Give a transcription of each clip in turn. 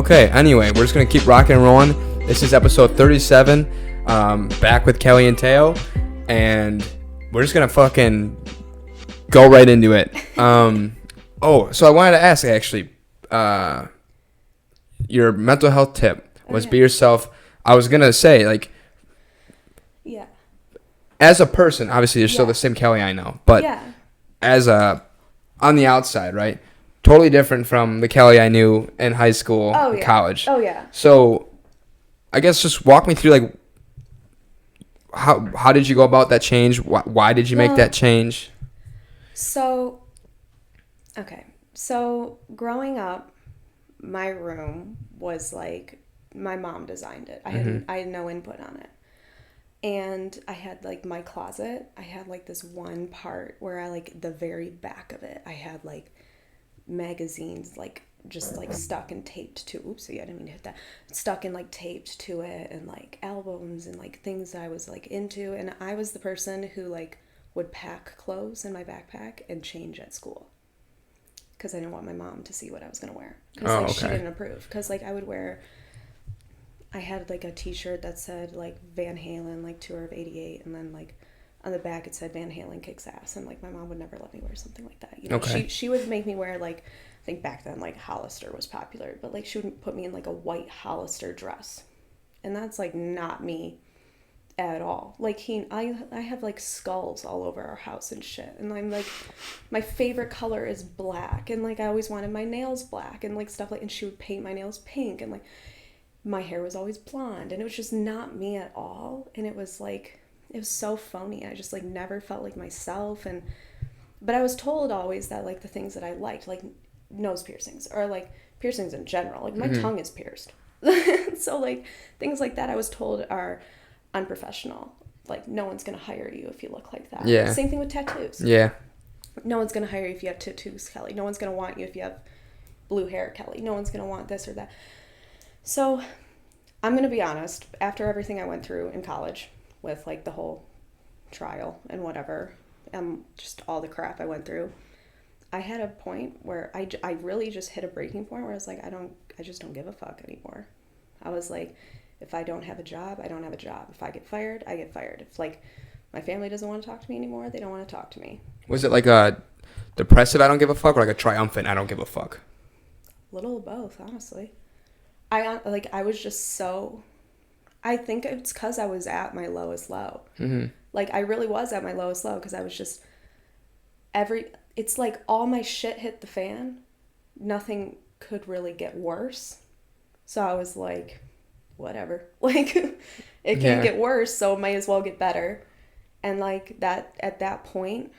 Okay, anyway, we're just going to keep rocking and rolling. This is episode 37, back with Kelly and Teo, and we're just going to fucking go right into it. So I wanted to ask, actually, your mental health tip was be yourself. I was going to say, like, yeah, as a person, obviously you're still the same Kelly I know, but as on the outside, right? Totally different from the Kelly I knew in high school and college. Oh, yeah. So, I guess just walk me through, like, how did you go about that change? Why did you make that change? So, growing up, my room was, like, my mom designed it. I had no input on it. And I had, like, my closet. I had, like, this one part where the very back of it, I had, like, magazines, like, just, like, stuck and taped to, oopsie, I didn't mean to hit that, stuck and, like, taped to it, and, like, albums and, like, things I was, like, into, and I was the person who, like, would pack clothes in my backpack and change at school, because I didn't want my mom to see what I was going to wear, because, she didn't approve, because, like, I had, like, a t-shirt that said, like, Van Halen, like, Tour of 88, and then, like, on the back it said Van Halen kicks ass, and, like, my mom would never let me wear something like that, you know. She would make me wear, like, I think back then, like, Hollister was popular, but, like, she would put me in, like, a white Hollister dress, and that's, like, not me at all. Like, I have, like, skulls all over our house and shit, and I'm, like, my favorite color is black, and, like, I always wanted my nails black, and, like, stuff like, and she would paint my nails pink, and, like, my hair was always blonde, and it was just not me at all, and it was, like, it was so phony. I just, like, never felt like myself, but I was told always that, like, the things that I liked, like, nose piercings, or, like, piercings in general, like, my tongue is pierced. So, like, things like that I was told are unprofessional. Like, no one's gonna hire you if you look like that. Yeah. Same thing with tattoos. Yeah. No one's gonna hire you if you have tattoos, Kelly. No one's gonna want you if you have blue hair, Kelly. No one's gonna want this or that. So, I'm gonna be honest, after everything I went through in college, with, like, the whole trial and whatever, just all the crap I went through, I had a point where I really just hit a breaking point where I was like, I just don't give a fuck anymore. I was like, if I don't have a job, I don't have a job. If I get fired, I get fired. If, like, my family doesn't want to talk to me anymore, they don't want to talk to me. Was it like a depressive I don't give a fuck, or like a triumphant I don't give a fuck? A little of both, honestly. I was just so... I think it's because I was at my lowest low. Mm-hmm. Like, I really was at my lowest low, because I was just... It's like all my shit hit the fan. Nothing could really get worse. So I was like, whatever. Like, it can't get worse, so it might as well get better. And, like, that at that point,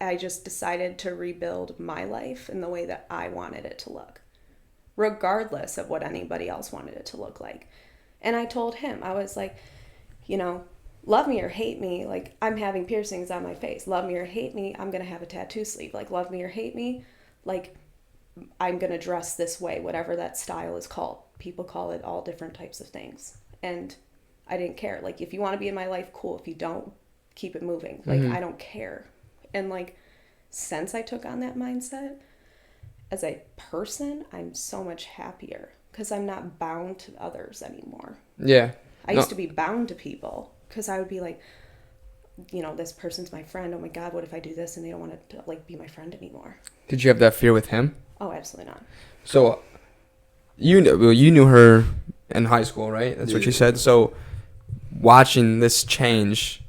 I just decided to rebuild my life in the way that I wanted it to look, regardless of what anybody else wanted it to look like. And I told him, I was like, you know, love me or hate me, like, I'm having piercings on my face. Love me or hate me, I'm going to have a tattoo sleeve. Like, love me or hate me, like, I'm going to dress this way, whatever that style is called. People call it all different types of things. And I didn't care. Like, if you want to be in my life, cool. If you don't, keep it moving. Like, I don't care. And, like, since I took on that mindset, as a person, I'm so much happier, because I'm not bound to others anymore. Yeah. I used to be bound to people, because I would be like, you know, this person's my friend. Oh my God, what if I do this and they don't want to, like, be my friend anymore? Did you have that fear with him? Oh, absolutely not. So, you knew her in high school, right? That's what you said. So, watching this change,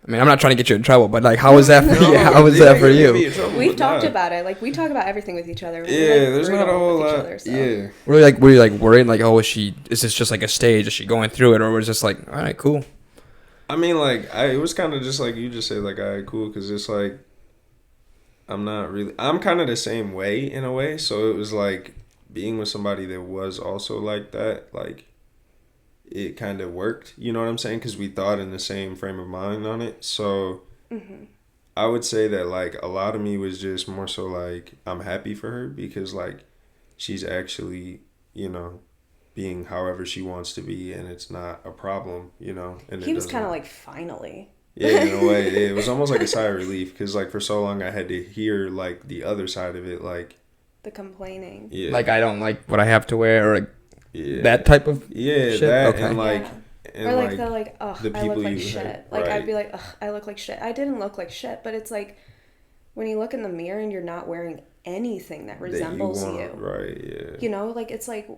I mean, I'm not trying to get you in trouble, but, like, how was that for you? How was that for you? We've talked about it. Like, we talk about everything with each other. There's not a whole lot. Other, so. Yeah. Were you like worried, like, oh, is this just like a stage? Is she going through it, or was it just like, all right, cool? I mean, like, it was kind of just like you just said, like, all right, cool, because it's like, I'm kind of the same way in a way. So it was like being with somebody that was also like that, like, it kind of worked, you know what I'm saying? Because we thought in the same frame of mind on it. So I would say that, like, a lot of me was just more so like, I'm happy for her, because, like, she's actually, you know, being however she wants to be, and it's not a problem, you know. And he was kind of like, finally. Yeah, in a way, it was almost like a sigh of relief, because, like, for so long I had to hear, like, the other side of it, like, The complaining. Yeah. Like I don't like what I have to wear, or yeah. that type of yeah, shit? that Okay. and like Yeah. and Or like like the like, ugh, the I look people like you shit. had, Like right. I'd be like, ugh, I look like shit. I didn't look like shit, but it's like when you look in the mirror and you're not wearing anything that resembles you. Right, yeah. You know, like it's like,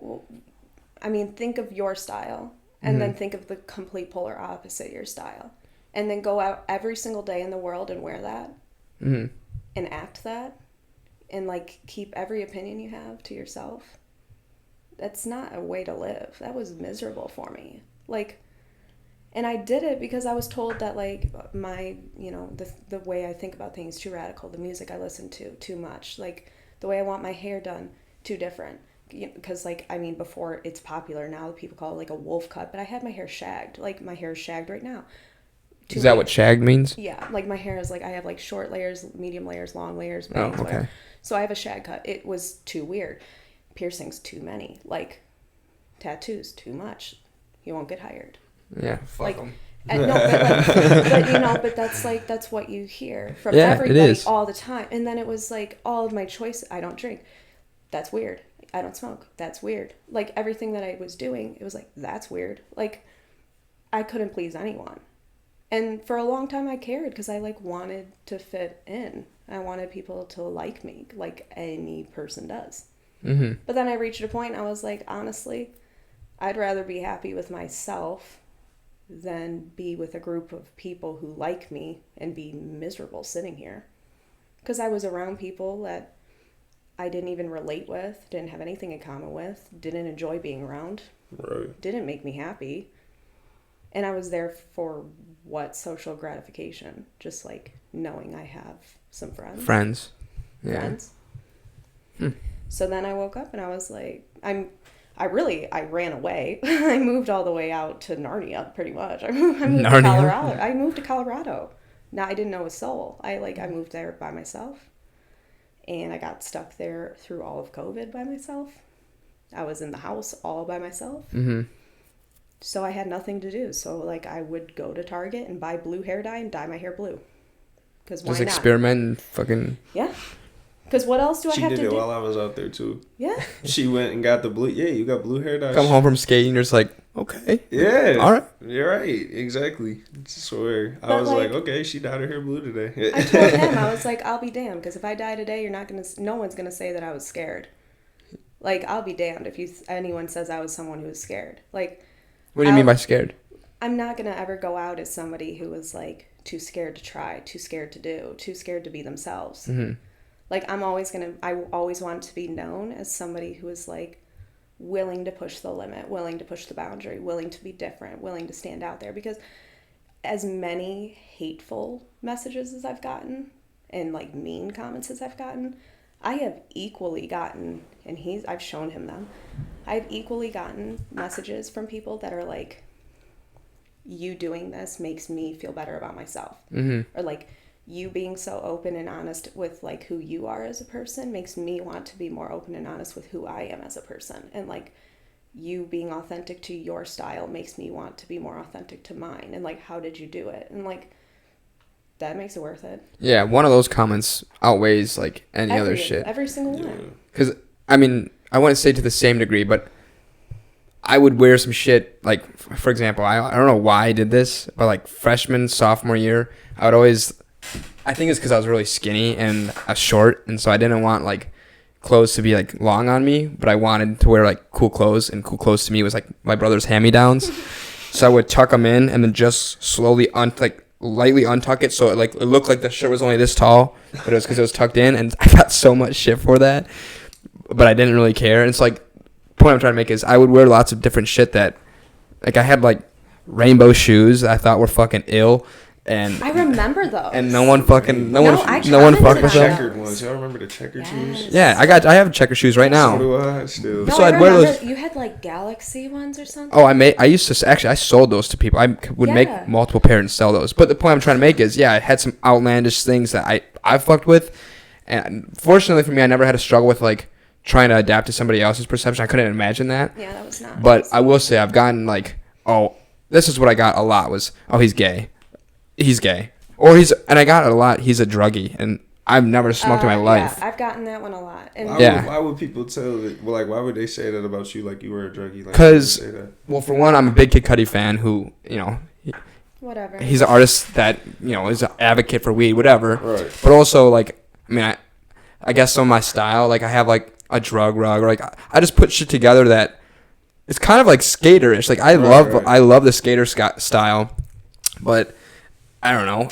I mean, think of your style and then think of the complete polar opposite your style. And then go out every single day in the world and wear that and act that and like keep every opinion you have to yourself. That's not a way to live. That was miserable for me. Like, and I did it because I was told that like my, you know, the way I think about things too radical, the music I listen to too much, like the way I want my hair done too different. Because like, I mean, before it's popular now, people call it like a wolf cut, but I had my hair shagged. Like my hair is shagged right now. Is that what shagged means? Yeah, like my hair is like, I have like short layers, medium layers, long layers, bangs, okay. whatever. So I have a shag cut. It was too weird. Piercings too many. Like tattoos too much. You won't get hired. Yeah, fuck Like, 'em. no, but, like, but you know, but that's like, that's what you hear from everybody all the time. And then it was like all of my choices. I don't drink. That's weird. I don't smoke. That's weird. Like everything that I was doing, it was like, that's weird. Like I couldn't please anyone. And for a long time I cared because I like wanted to fit in. I wanted people to like me like any person does. Mm-hmm. But then I reached a point I was like, honestly, I'd rather be happy with myself than be with a group of people who like me and be miserable sitting here. Because I was around people that I didn't even relate with, didn't have anything in common with, didn't enjoy being around, Right. didn't make me happy. And I was there for what? Social gratification. Just like knowing I have some friends. Yeah. Friends. So then I woke up and I was like, I ran away. I moved all the way out to Narnia, pretty much. I moved to Colorado. I moved to Colorado. Now I didn't know a soul. I moved there by myself. And I got stuck there through all of COVID by myself. I was in the house all by myself. Mm-hmm. So I had nothing to do. So like I would go to Target and buy blue hair dye and dye my hair blue. Because why not? Just experiment and fucking... Yeah. Because what else do I have to do? She did it while I was out there too. Yeah. She went and got the blue. Yeah, you got blue hair dye. Come home from skating, you're just like, okay. Yeah. All right. You're right. Exactly. I swear. I was like, okay, she dyed her hair blue today. I told him, I was like, I'll be damned. Because if I die today, no one's going to say that I was scared. Like, I'll be damned if anyone says I was someone who was scared. Like... What do you mean by scared? I'm not going to ever go out as somebody who was like too scared to try, too scared to do, too scared to be themselves. Mm-hmm. Like I always want to be known as somebody who is like willing to push the limit, willing to push the boundary, willing to be different, willing to stand out there. Because as many hateful messages as I've gotten and like mean comments as I've gotten, I have equally gotten, and I've shown him them, I've equally gotten messages from people that are like, you doing this makes me feel better about myself. Mm-hmm. Or like, you being so open and honest with like who you are as a person makes me want to be more open and honest with who I am as a person. And like, you being authentic to your style makes me want to be more authentic to mine. And like, how did you do it? And like, that makes it worth it. Yeah, one of those comments outweighs like any other shit. Every single one. Because, I mean, I wouldn't say to the same degree, but I would wear some shit, like, for example, I don't know why I did this, but like freshman, sophomore year, I would always, I think it's because I was really skinny and short, and so I didn't want like clothes to be like long on me, but I wanted to wear like cool clothes, and cool clothes to me was like my brother's hand-me-downs. So I would tuck them in and then just slowly lightly untuck it, so it looked like the shirt was only this tall, but it was because it was tucked in, and I got so much shit for that, but I didn't really care. And it's like, the point I'm trying to make is I would wear lots of different shit that, like, I had like rainbow shoes that I thought were fucking ill, and I remember those, and no one fucked with them. Checkered ones. Y'all remember the checkered shoes? Yeah, I have checker shoes right now. So do I still. No, So I I'd wear remember those. you had like Galaxy ones or something. Oh, I used to actually, I sold those to people. I would make multiple pairs and sell those. But the point I'm trying to make is, yeah, I had some outlandish things that I fucked with, and fortunately for me, I never had to struggle with like trying to adapt to somebody else's perception. I couldn't imagine that. Yeah, that was not. But I will say I've gotten like, oh, this is what I got a lot was, oh, he's gay, or and I got it a lot, he's a druggie, and I've never smoked in my life. Yeah, I've gotten that one a lot. And Why would people tell that? Well, like, why would they say that about you? Like, you were a druggie? Because, well, for one, I'm a big Kid Cudi fan who, you know, whatever. he's an artist that, you know, is an advocate for weed, whatever. Right. But also, like, I mean, I guess some of my style, like, I have, like, a drug rug, or, like, I just put shit together that it's kind of, like, skaterish. Like, I love the skater style, but I don't know.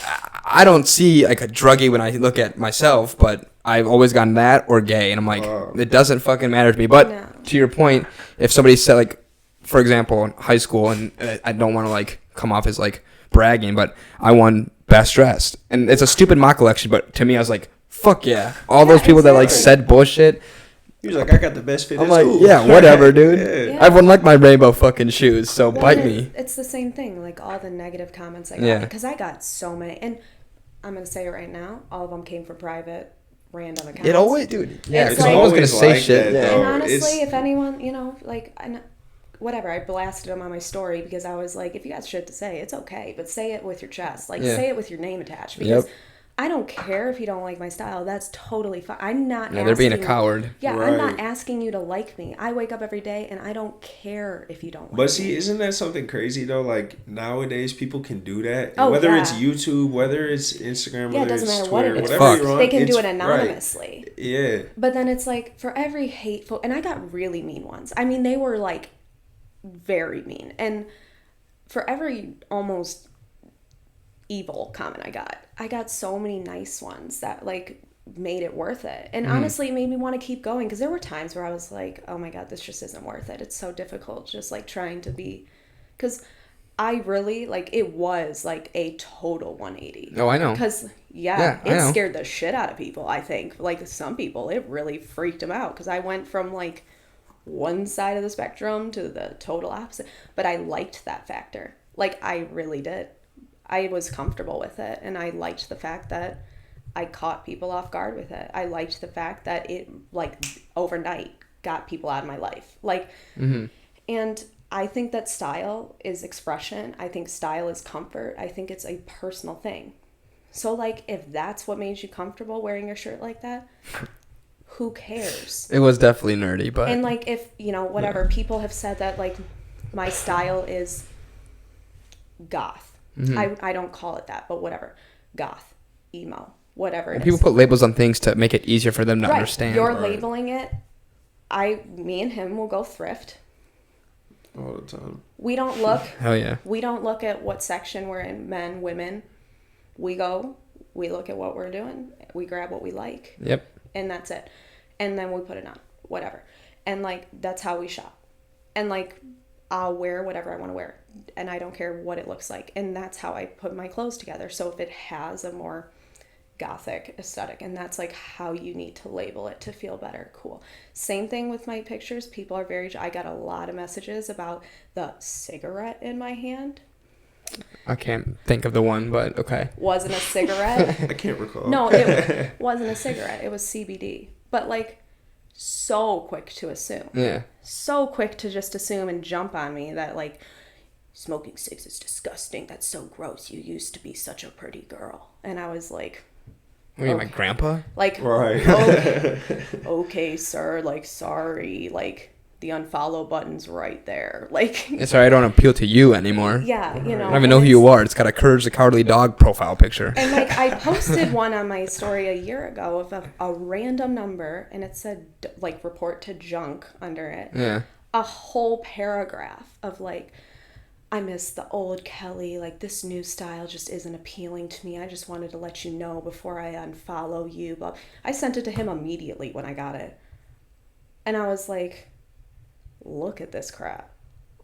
I don't see, like, a druggie when I look at myself, but I've always gotten that or gay, and I'm like, it doesn't fucking matter to me. But to your point, if somebody said, like, for example, in high school, and I don't want to, like, come off as, like, bragging, but I won best dressed, and it's a stupid mock election, but to me, I was like, fuck yeah. All those people that, like, said bullshit. He was like, I got the best fit. I'm like, yeah, whatever, dude. Yeah. Everyone liked my rainbow fucking shoes, so bite me. It's the same thing, like all the negative comments I got, because I got so many, and I'm gonna say it right now, all of them came from private, random accounts. It always, dude. Yeah, it's because I'm always gonna say like shit. That, and honestly, if anyone, you know, like, whatever, I blasted them on my story because I was like, if you got shit to say, it's okay, but say it with your chest, like say it with your name attached, because. I don't care if you don't like my style. That's totally fine. I'm not asking... they're being a coward. Yeah, right. I'm not asking you to like me. I wake up every day and I don't care if you don't like me. But see, isn't that something crazy though? Like nowadays people can do that. Oh, whether it's YouTube, whether it's Instagram, whether it's matter Twitter, what it is. whatever you're on, they can do it anonymously. Right. Yeah. But then it's like, for every hateful... And I got really mean ones. I mean, they were like very mean. And for every almost evil comment I got so many nice ones that like made it worth it, and honestly it made me want to keep going, because there were times where I was like, oh my god, this just isn't worth it. It's so difficult just like trying to be, because I really like, it was like a total 180. Oh, I know. Because it scared the shit out of people. I think like some people, it really freaked them out, because I went from like one side of the spectrum to the total opposite, but I liked that factor. Like I really did. I was comfortable with it, and I liked the fact that I caught people off guard with it. I liked the fact that it, like, overnight got people out of my life. Like, and I think that style is expression. I think style is comfort. I think it's a personal thing. So, like, if that's what made you comfortable wearing your shirt like that, who cares? It was definitely nerdy, but... And, like, if, you know, whatever, people have said that, like, my style is goth. I don't call it that, but whatever. Goth, emo, whatever it is. People put labels on things to make it easier for them to understand. You're labeling it. Me and him will go thrift. All the time. We don't look. Hell yeah. We don't look at what section we're in, men, women. We look at what we're doing. We grab what we like. Yep. And that's it. And then we put it on, whatever. And, like, that's how we shop. And, like, I'll wear whatever I want to wear, and I don't care what it looks like. And that's how I put my clothes together. So if it has a more gothic aesthetic, and that's like how you need to label it to feel better, cool. Same thing with my pictures. People are I got a lot of messages about the cigarette in my hand. I can't think of the one, but okay. Wasn't a cigarette. I can't recall. No, it wasn't a cigarette. It was CBD. But like, so quick to assume. Yeah. So quick to just assume and jump on me that like, smoking cigs is disgusting. That's so gross. You used to be such a pretty girl. And I was like, what are you, my grandpa? Like, right. Okay, sir. Like, sorry. Like, the unfollow button's right there. Like, it's alright, I don't appeal to you anymore. Yeah, you know. I don't even know who you are. It's got a Courage the Cowardly Dog profile picture. And like, I posted one on my story a year ago of a random number, and it said like report to junk under it. Yeah. A whole paragraph of like, I miss the old Kelly. Like, this new style just isn't appealing to me. I just wanted to let you know before I unfollow you. But I sent it to him immediately when I got it, and I was like, look at this crap.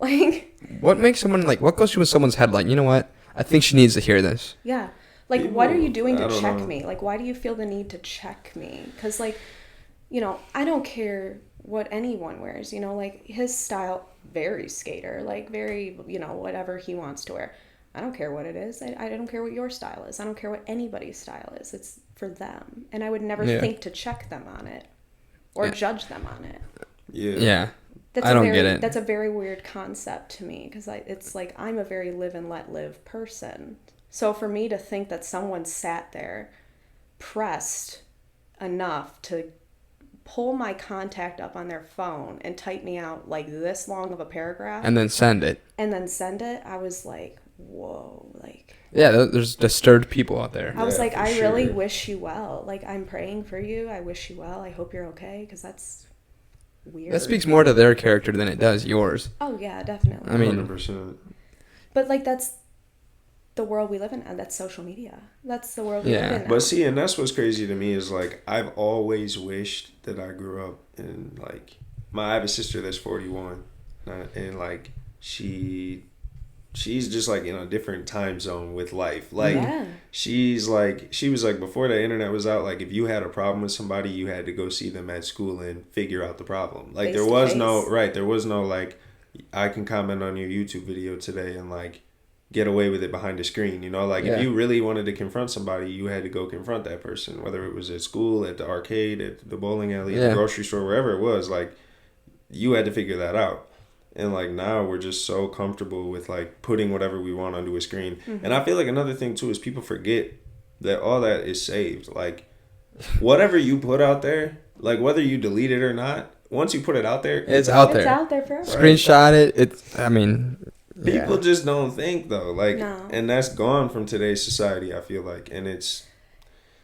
Like, what makes someone like, what goes through someone's head like, you know what, I think she needs to hear this? Yeah. Like, what are you doing to check me? Like, why do you feel the need to check me? Because, like, you know, I don't care what anyone wears, you know, like, his style, very skater, like, very, you know, whatever he wants to wear. I don't care what it is. I don't care what your style is. I don't care what anybody's style is. It's for them. And I would never think to check them on it or judge them on it. Yeah. I don't get it. That's a very weird concept to me, because it's like, I'm a very live and let live person. So for me to think that someone sat there pressed enough to pull my contact up on their phone and type me out like this long of a paragraph And then send it. I was like, whoa, like. Yeah, there's disturbed people out there. I was like, I sure. really wish you well. Like, I'm praying for you. I wish you well. I hope you're okay, because that's weird. That speaks more to their character than it does yours. Oh, yeah, definitely. I mean, 100%. But, like, that's the world we live in, and that's social media. That's the world we live in now. But see, and that's what's crazy to me is, like, I've always wished that I grew up in, like, I have a sister that's 41, and, like, she's just, like, in a different time zone with life. Like, she was like, before the internet was out, like, if you had a problem with somebody, you had to go see them at school and figure out the problem. Like, there was no, like, I can comment on your YouTube video today and, like, get away with it behind the screen, you know? Like, if you really wanted to confront somebody, you had to go confront that person, whether it was at school, at the arcade, at the bowling alley, at the grocery store, wherever it was. Like, you had to figure that out. And, like, now we're just so comfortable with, like, putting whatever we want onto a screen. Mm-hmm. And I feel like another thing, too, is people forget that all that is saved. Like, whatever you put out there, like, whether you delete it or not, once you put it out there, it's out there. It's out there forever. Screenshot it. I mean... People just don't think, though. Like, and that's gone from today's society, I feel like. And it's...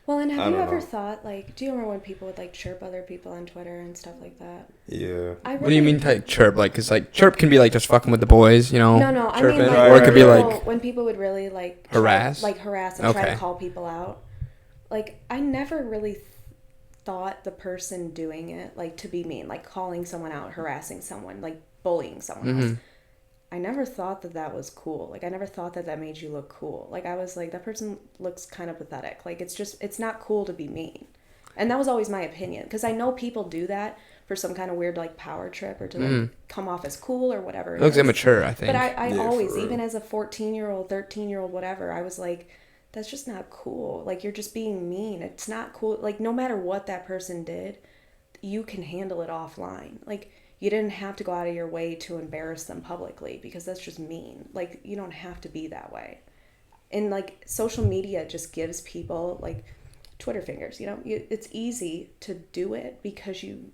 Well, and have you ever thought, like, do you remember when people would, like, chirp other people on Twitter and stuff like that? Yeah. What do you mean, like, chirp? Like, because, like, chirp can be, like, just fucking with the boys, you know? No, I chirping. mean, like, or it could be, like... When people would really, like... Harass? Harass and try to call people out. Like, I never really thought the person doing it, like, to be mean. Like, calling someone out, harassing someone, like, bullying someone else. I never thought that was cool. Like, I never thought that made you look cool. Like, I was like, that person looks kind of pathetic. Like, it's not cool to be mean. And that was always my opinion. Because I know people do that for some kind of weird, like, power trip or to, like, come off as cool or whatever. It looks immature, I think. But I always, even as a 14-year-old, 13-year-old, whatever, I was like, that's just not cool. Like, you're just being mean. It's not cool. Like, no matter what that person did, you can handle it offline. Like, you didn't have to go out of your way to embarrass them publicly because that's just mean. Like, you don't have to be that way. And, like, social media just gives people, like, Twitter fingers, you know? It's easy to do it because you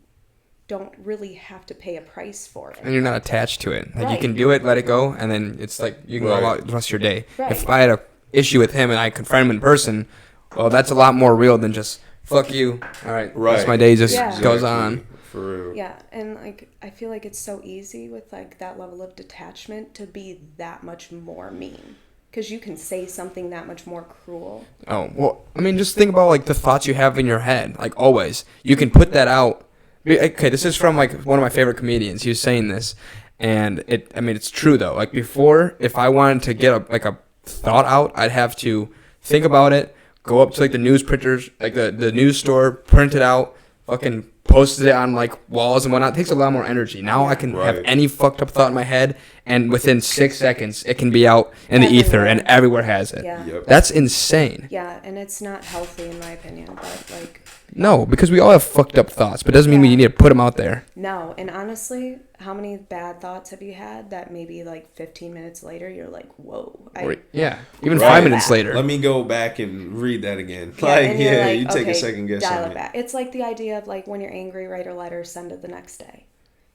don't really have to pay a price for it. And you're not attached to it. Like, you can do it, let it go, and then it's like you can go out the rest of your day. Right. If I had an issue with him and I confront him in person, well, that's a lot more real than just, fuck you. All right. That's my day just goes on. For real. Yeah, and, like, I feel like it's so easy with, like, that level of detachment to be that much more mean. Because you can say something that much more cruel. Oh, well, I mean, just think about, like, the thoughts you have in your head. Like, always. You can put that out. Okay, this is from, like, one of my favorite comedians. He was saying this. And, it's true, though. Like, before, if I wanted to get, a thought out, I'd have to think about it, go up to, like, the news printers, like, the news store, print it out, fucking posted it on, like, walls and whatnot. It takes a lot more energy. Now I can have any fucked up thought in my head, and within 6 seconds, it can be out in the ether, and everywhere has it. Yeah. Yep. That's insane. Yeah, and it's not healthy in my opinion, but, like... No, because we all have fucked up thoughts, but it doesn't mean we need to put them out there. No, and honestly, how many bad thoughts have you had that maybe, like, 15 minutes later, you're like, whoa. Even 5 minutes later. Let me go back and read that again. Yeah, you take a second guess dial on it back. It's like the idea of, like, when you're angry, write a letter, send it the next day.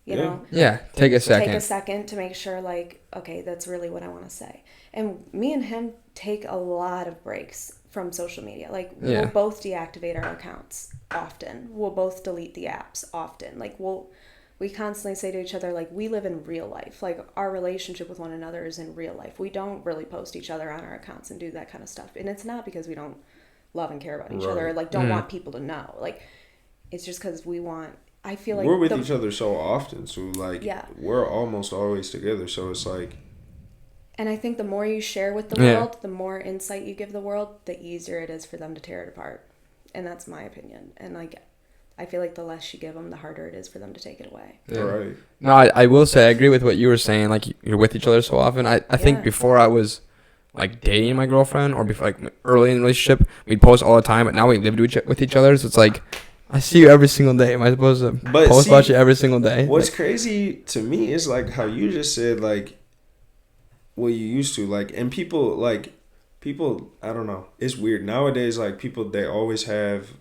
You know? Yeah, take a second. Take a second to make sure, like, okay, that's really what I want to say. And me and him take a lot of breaks from social media. Like, we'll both deactivate our accounts often. We'll both delete the apps often. Like, we constantly say to each other, like, we live in real life. Like, our relationship with one another is in real life. We don't really post each other on our accounts and do that kind of stuff. And it's not because we don't love and care about each other or, like, don't want people to know. Like, it's just because we want... I feel like... We're with each other so often, so, like, we're almost always together, so it's like... And I think the more you share with the world, the more insight you give the world, the easier it is for them to tear it apart. And that's my opinion. And, like, I feel like the less you give them, the harder it is for them to take it away. Yeah. Right. No, I will say I agree with what you were saying. Like, you're with each other so often. I think before I was, like, dating my girlfriend or before, like, early in the relationship, we'd post all the time. But now we live with each other, so it's like... I see you every single day. Am I supposed to post about you every single day? What's crazy to me is, like, how you just said, like, what you used to, like, and people people, I don't know. It's weird. Nowadays, like, people, they always have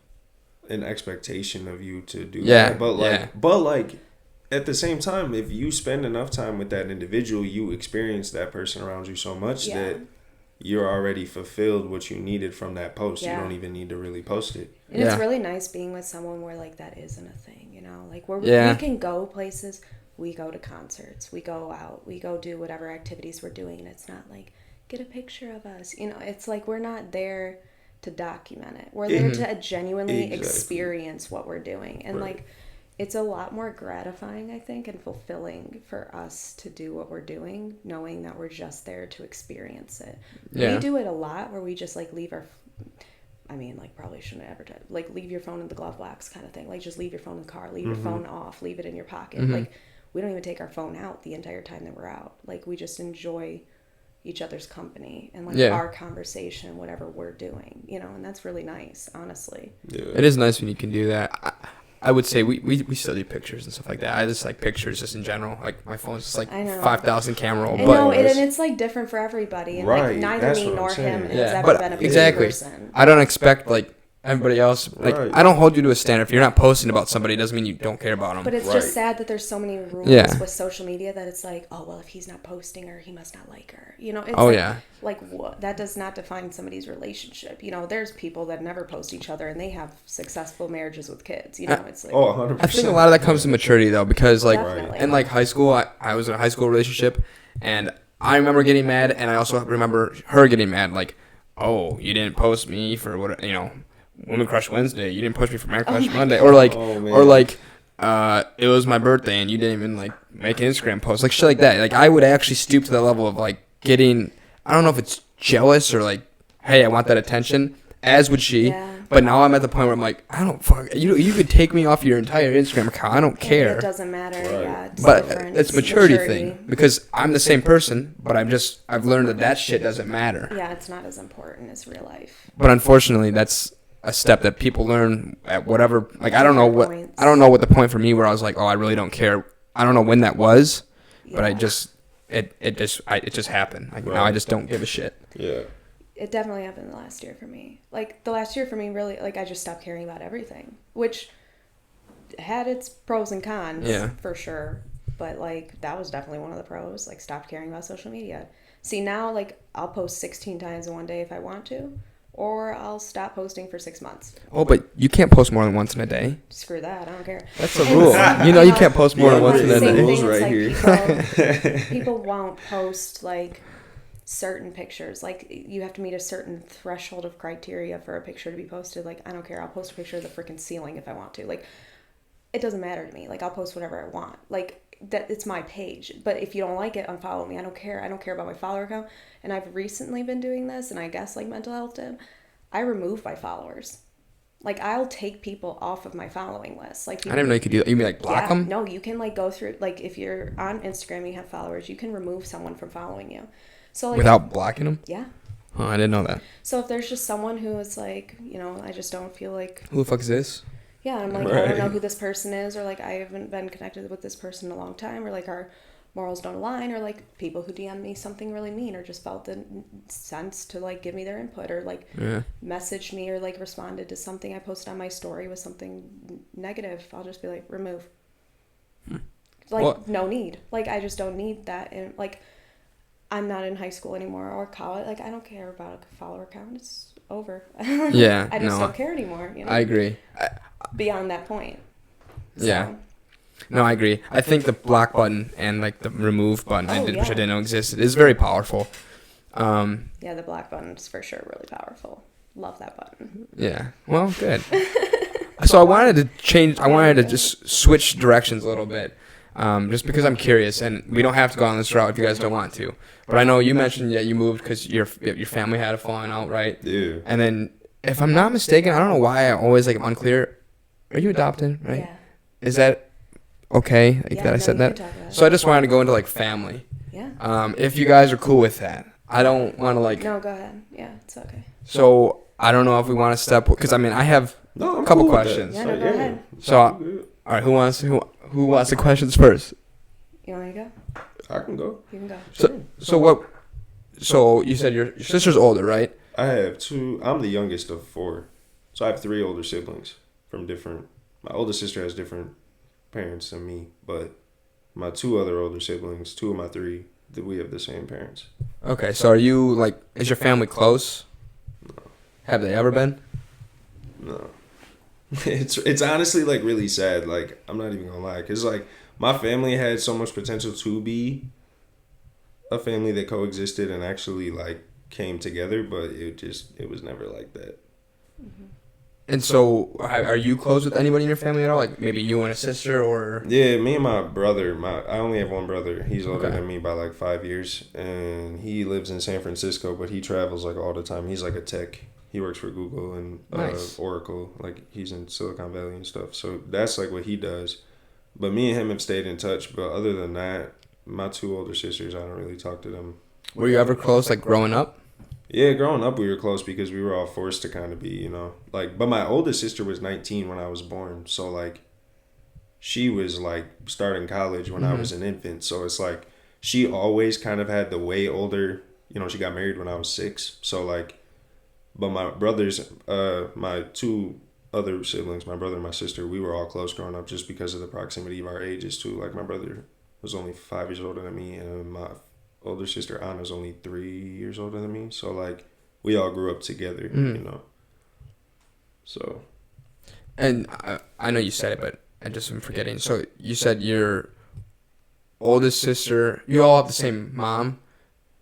an expectation of you to do that. But like, at the same time, if you spend enough time with that individual, you experience that person around you so much that you're already fulfilled what you needed from that post. You don't even need to really post it. And it's really nice being with someone where, like, that isn't a thing, you know? Like, where we can go places. We go to concerts. We go out. We go do whatever activities we're doing. And it's not like, get a picture of us. You know, it's like we're not there to document it. We're there to genuinely experience what we're doing. And, like, it's a lot more gratifying, I think, and fulfilling for us to do what we're doing, knowing that we're just there to experience it. We do it a lot where we just, like, leave our... I mean, like, probably shouldn't advertise. Like, leave your phone in the glove box kind of thing. Like, just leave your phone in the car. Leave your phone off. Leave it in your pocket. Like, we don't even take our phone out the entire time that we're out. Like, we just enjoy each other's company and, like, our conversation, whatever we're doing, you know, and that's really nice, honestly. It is nice when you can do that. I would say we still do pictures and stuff like that. I just like pictures just in general. Like, my phone's just like 5,000 camera roll. And it's like different for everybody. And like, neither me nor him has ever been a picture person. I don't expect, like, everybody else, like, I don't hold you to a standard. If you're not posting about somebody, it doesn't mean you don't care about them. But it's just sad that there's so many rules with social media that it's like, oh, well, if he's not posting her, he must not like her. You know, it's like what? That does not define somebody's relationship. You know, there's people that never post each other and they have successful marriages with kids. You know, it's like... 100%. I think a lot of that comes to maturity, though, because, like, in, like, high school, I was in a high school relationship, and I remember getting mad, and I also remember her getting mad, like, oh, you didn't post me for what, you know... Women Crush Wednesday, you didn't push me for Man Crush Monday, or like, it was my birthday and you didn't even, like, make an Instagram post, like, shit like that. Like, I would actually stoop to the level of, like, getting, I don't know if it's jealous or like, hey, I want that attention, as would she. But now I'm at the point where I'm like, I don't fuck, you could take me off your entire Instagram account, I don't care. It doesn't matter. It's but different. it's maturity thing, because I'm the same person, but I've learned that shit doesn't matter. Yeah, it's not as important as real life. But unfortunately, that's a step that people learn at whatever, like, I don't know what the point for me where I was like, oh, I really don't care. I don't know when that was, but it just happened. Like, now I just don't give a shit. Yeah. It definitely happened the last year for me. Like, the last year for me, really, like, I just stopped caring about everything, which had its pros and cons, for sure. But, like, that was definitely one of the pros. Like, stopped caring about social media. See, now, like, I'll post 16 times in one day if I want to. Or I'll stop posting for 6 months. Oh, but you can't post more than once in a day. Screw that. I don't care. That's a rule. You know, you can't post more than once in a day. Rules right here. People won't post, like, certain pictures. Like, you have to meet a certain threshold of criteria for a picture to be posted. Like, I don't care. I'll post a picture of the freaking ceiling if I want to. Like, it doesn't matter to me. Like, I'll post whatever I want. Like, that it's my page. But if you don't like it, unfollow me. I don't care. I don't care about my follower count. And I've recently been doing this, and I guess, like, mental health did. I remove my followers. Like, I'll take people off of my following list. Like, I didn't know you could do that. You mean, like, block them? No, you can, like, go through, like, if you're on Instagram and you have followers, you can remove someone from following you. So, like, without blocking them? Yeah. Oh, I didn't know that. So if there's just someone who is like, you know, I just don't feel like... Who the fuck is this? Yeah, I'm like, I don't know who this person is, or like, I haven't been connected with this person in a long time, or like, our morals don't align, or like, people who DM me something really mean, or just felt the sense to like give me their input, or like messaged me, or like responded to something I posted on my story with something negative. I'll just be like, remove. Like, what? No need. Like, I just don't need that. And like, I'm not in high school anymore or college. Like, I don't care about a follower count. It's over. Yeah. I just don't care anymore. You know? I agree. Beyond that point. So. Yeah. No, I agree. I think the block button and like the remove button, which I didn't know existed, is very powerful. Yeah, the block button is for sure really powerful. Love that button. Yeah. Well, good. So I wanted to change. I wanted to just switch directions a little bit. Just because I'm curious, and we don't have to go on this route if you guys don't want to. But I know you mentioned that you moved because your family had a falling out, right? Yeah. And then, if I'm not mistaken, I don't know why I always like I'm unclear. Are you adopted, right? Yeah. Is that okay that I said that? So I just wanted to go into like family. Yeah. If you guys are cool with that, I don't want to like. No, go ahead. Yeah, it's okay. So I don't know if we want to step because I mean I have a couple questions. Yeah, no, go ahead. So all right, who wants the questions first? You want me to go? I can go. You can go. So what? So you said your sister's older, right? I have two. I'm the youngest of four, so I have three older siblings from different. My older sister has different parents than me, but my two other older siblings, two of my three, we have the same parents. Okay, so are you like? Is your family close? No, Have they ever been? no. It's honestly like really sad. Like I'm not even gonna lie, cause like my family had so much potential to be a family that coexisted and actually like came together, but it was never like that. And so, are you close with anybody in your family at all? Like maybe you and a sister, or Yeah, me and my brother. I only have one brother. He's older Okay. than me by like 5 years, and he lives in San Francisco, but he travels like all the time. He's like a tech. He works for Google and Nice. Oracle. Like he's in Silicon Valley and stuff. So that's like what he does. But me and him have stayed in touch. But other than that, my two older sisters, I don't really talk to them. were you ever close, like growing up? Yeah, growing up we were close because we were all forced to kind of be, you know, like. But my oldest sister was 19 when I was born, so like, she was like starting college when I was an infant. So it's like she always kind of had the way older. You know, she got married when I was 6. So like, but my brothers, my two other siblings, my brother and my sister, we were all close growing up just because of the proximity of our ages too. Like my brother was only 5 years older than me, and my older sister Anna's only 3 years older than me. So like we all grew up together, you know. So And I know you said it, but I just am forgetting. So you said your oldest sister, you all have the same mom.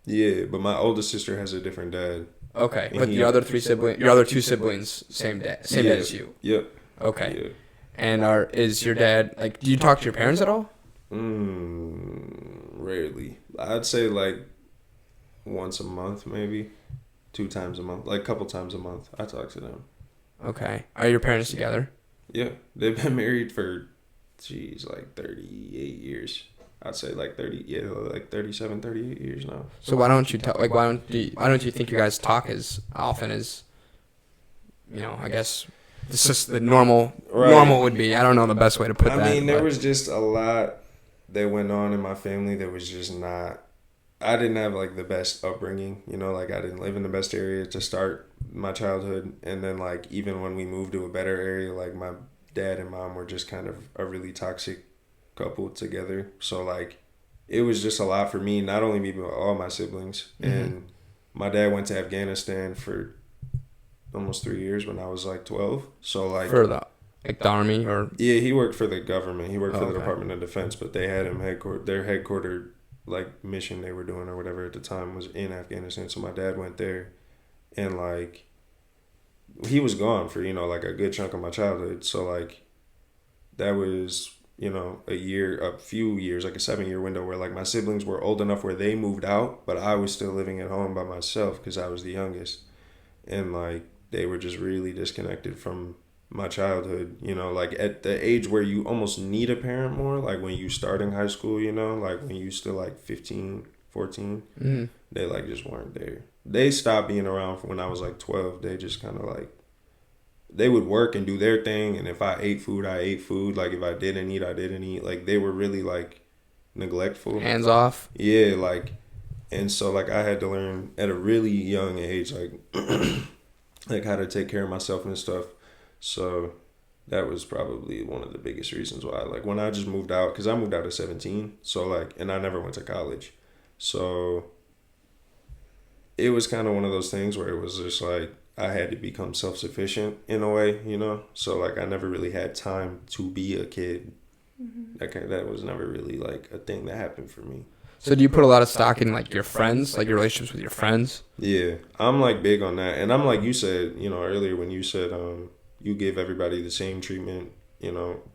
yeah, but my oldest sister has a different dad. Okay, And but he- your other your other two siblings, same dad as you. Yep. Okay, Yeah. and is your dad like? Do you talk to your parents at all? Rarely. I'd say like once a month, maybe 2 times a month, like a couple times a month. I talk to them. Okay, are your parents together? Yeah, they've been married for, geez, like 38 years. I'd say like 30, yeah, like 37, 38 years now. So why don't you tell? Like, why don't you think you guys talk as often as, I guess this is the normal would be. I don't know the best way to put that. I mean, there but- was just a lot that went on in my family that was just not. I didn't have like the best upbringing, you know, like I didn't live in the best area to start my childhood. And then like even when we moved to a better area, like my dad and mom were just kind of a really toxic couple together. So like it was just a lot for me, not only me, but all my siblings. And my dad went to Afghanistan for almost 3 years when I was like 12. So like for the army or yeah, he worked for the government. He worked for the okay. Department of Defense, but they had him headquartered like mission they were doing or whatever at the time was in Afghanistan. So my dad went there, and like he was gone for like a good chunk of my childhood. So like that was a few years, like a 7-year window where like my siblings were old enough where they moved out, but I was still living at home by myself because I was the youngest, and like they were just really disconnected from my childhood, like at the age where you almost need a parent more, like when you starting high school, like when you still like 15, 14, they like just weren't there. They stopped being around when I was like 12. They just kind of like, they would work and do their thing, and if I ate food, I ate food. Like if I didn't eat, I didn't eat. Like they were really like neglectful. hands off. Yeah, like, and so like I had to learn at a really young age, like like how to take care of myself and stuff. So that was probably one of the biggest reasons why. Like when I just moved out, because I moved out at 17, so like, and I never went to college, so it was kind of one of those things where it was just like I had to become self-sufficient in a way, So like I never really had time to be a kid. That was never really like a thing that happened for me. So do you put a lot of stock in like your friends, like your relationships with your friends? Yeah, I'm like big on that, and I'm like you said, earlier when you said you give everybody the same treatment,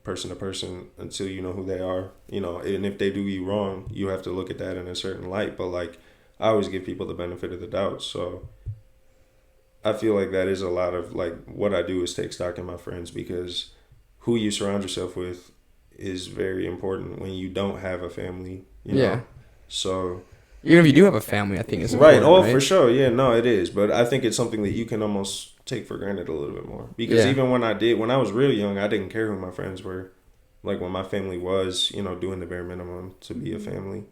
person to person until you know who they are, and if they do you wrong, you have to look at that in a certain light. But like I always give people the benefit of the doubt, so I feel like that is a lot of like what I do is take stock in my friends, because who you surround yourself with is very important when you don't have a family, Yeah. So Even if you do have a family, I think it's right. important, Oh, for sure. Yeah, no, it is. But I think it's something that you can almost take for granted a little bit more. Because Yeah. even when I was really young, I didn't care who my friends were. Like when my family was, doing the bare minimum to be a family.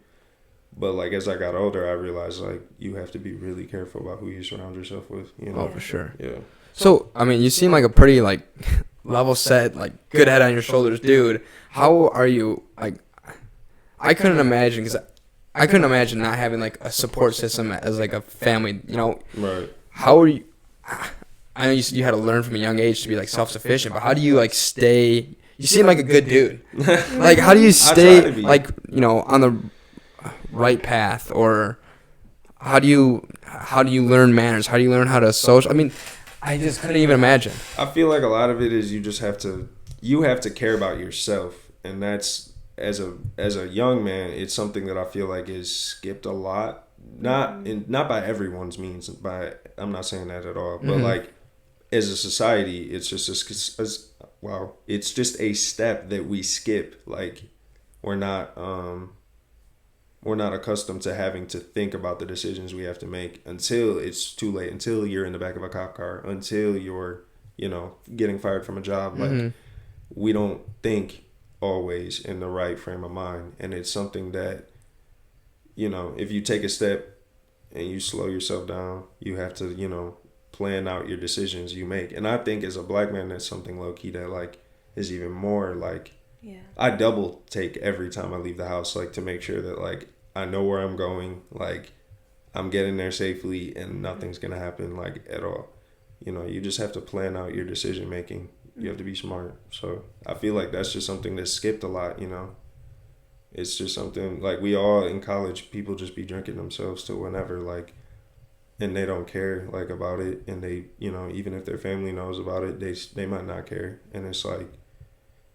But like as I got older, I realized like you have to be really careful about who you surround yourself with. You know? Oh, for sure. Yeah. So, I mean, you seem like a pretty, like, level set, like, good head on your shoulders dude. How are you, like, I couldn't imagine, because I couldn't imagine not having, like, a support system as, like, a family, you know? Right. How are you, I know you had to learn from a young age to be, like, self-sufficient, but how do you, like, stay, you seem like a good dude. Like, how do you stay, like, you know, on the right path, or how do you learn manners? How do you learn how to social? I mean, I just couldn't even imagine. I feel like a lot of it is you just have to care about yourself, and that's as a young man, it's something that I feel like is skipped a lot. Not by everyone's means. I'm not saying that at all, but like as a society, it's just it's just a step that we skip. Like we're not accustomed to having to think about the decisions we have to make until it's too late, until you're in the back of a cop car, until you're, you know, getting fired from a job. Like we don't think always in the right frame of mind. And it's something that, you know, if you take a step and you slow yourself down, you have to, you know, plan out your decisions you make. And I think as a black man, that's something low key that like is even more like, yeah. I double take every time I leave the house, like to make sure that like I know where I'm going, like I'm getting there safely and nothing's gonna happen like at all. You know, you just have to plan out your decision making. You have to be smart. So I feel like that's just something that's skipped a lot, you know. It's just something like we all in college, people just be drinking themselves to whenever, like, and they don't care like about it, and they, you know, even if their family knows about it, they might not care. And it's like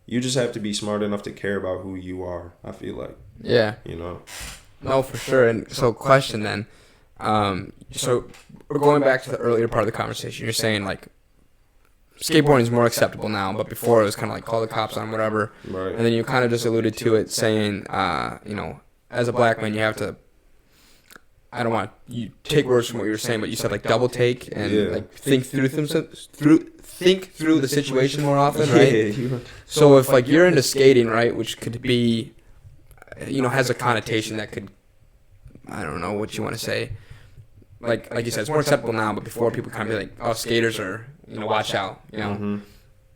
you just have to be smart enough to care about who you are, I feel like. Yeah. You know. No, for sure. And so, question then. So we're going back to the earlier part of the conversation. You're saying like skateboarding is more acceptable now, but before it was kind of like call the cops on whatever. Right. And then you kind of just alluded to it, saying, you know, as a black man, you have to. I don't want you take words from what you were saying, but you said like double take and like think through the situation more often, right? Yeah. So if like you're into skating, right, which could be, you know, has a connotation that could, I don't know what you want to say. Like you said, it's more acceptable now, but before people kind of be like, oh, skaters are, you know, watch out, you know.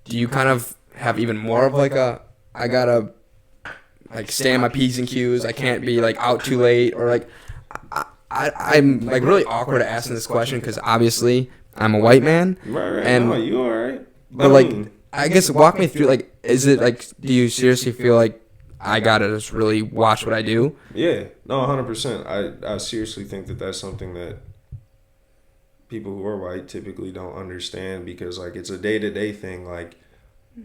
Do you kind of have even more of like I gotta like stay on my P's and Q's, I can't be like out too late, or like I'm like really awkward at asking this question because obviously I'm a white man. Right. And no, you all right. But like, I guess walk me through, like, is it like, do you seriously feel like I gotta just really watch what I do? Yeah, no, 100%. I seriously think that that's something that people who are white typically don't understand, because like it's a day-to-day thing. Like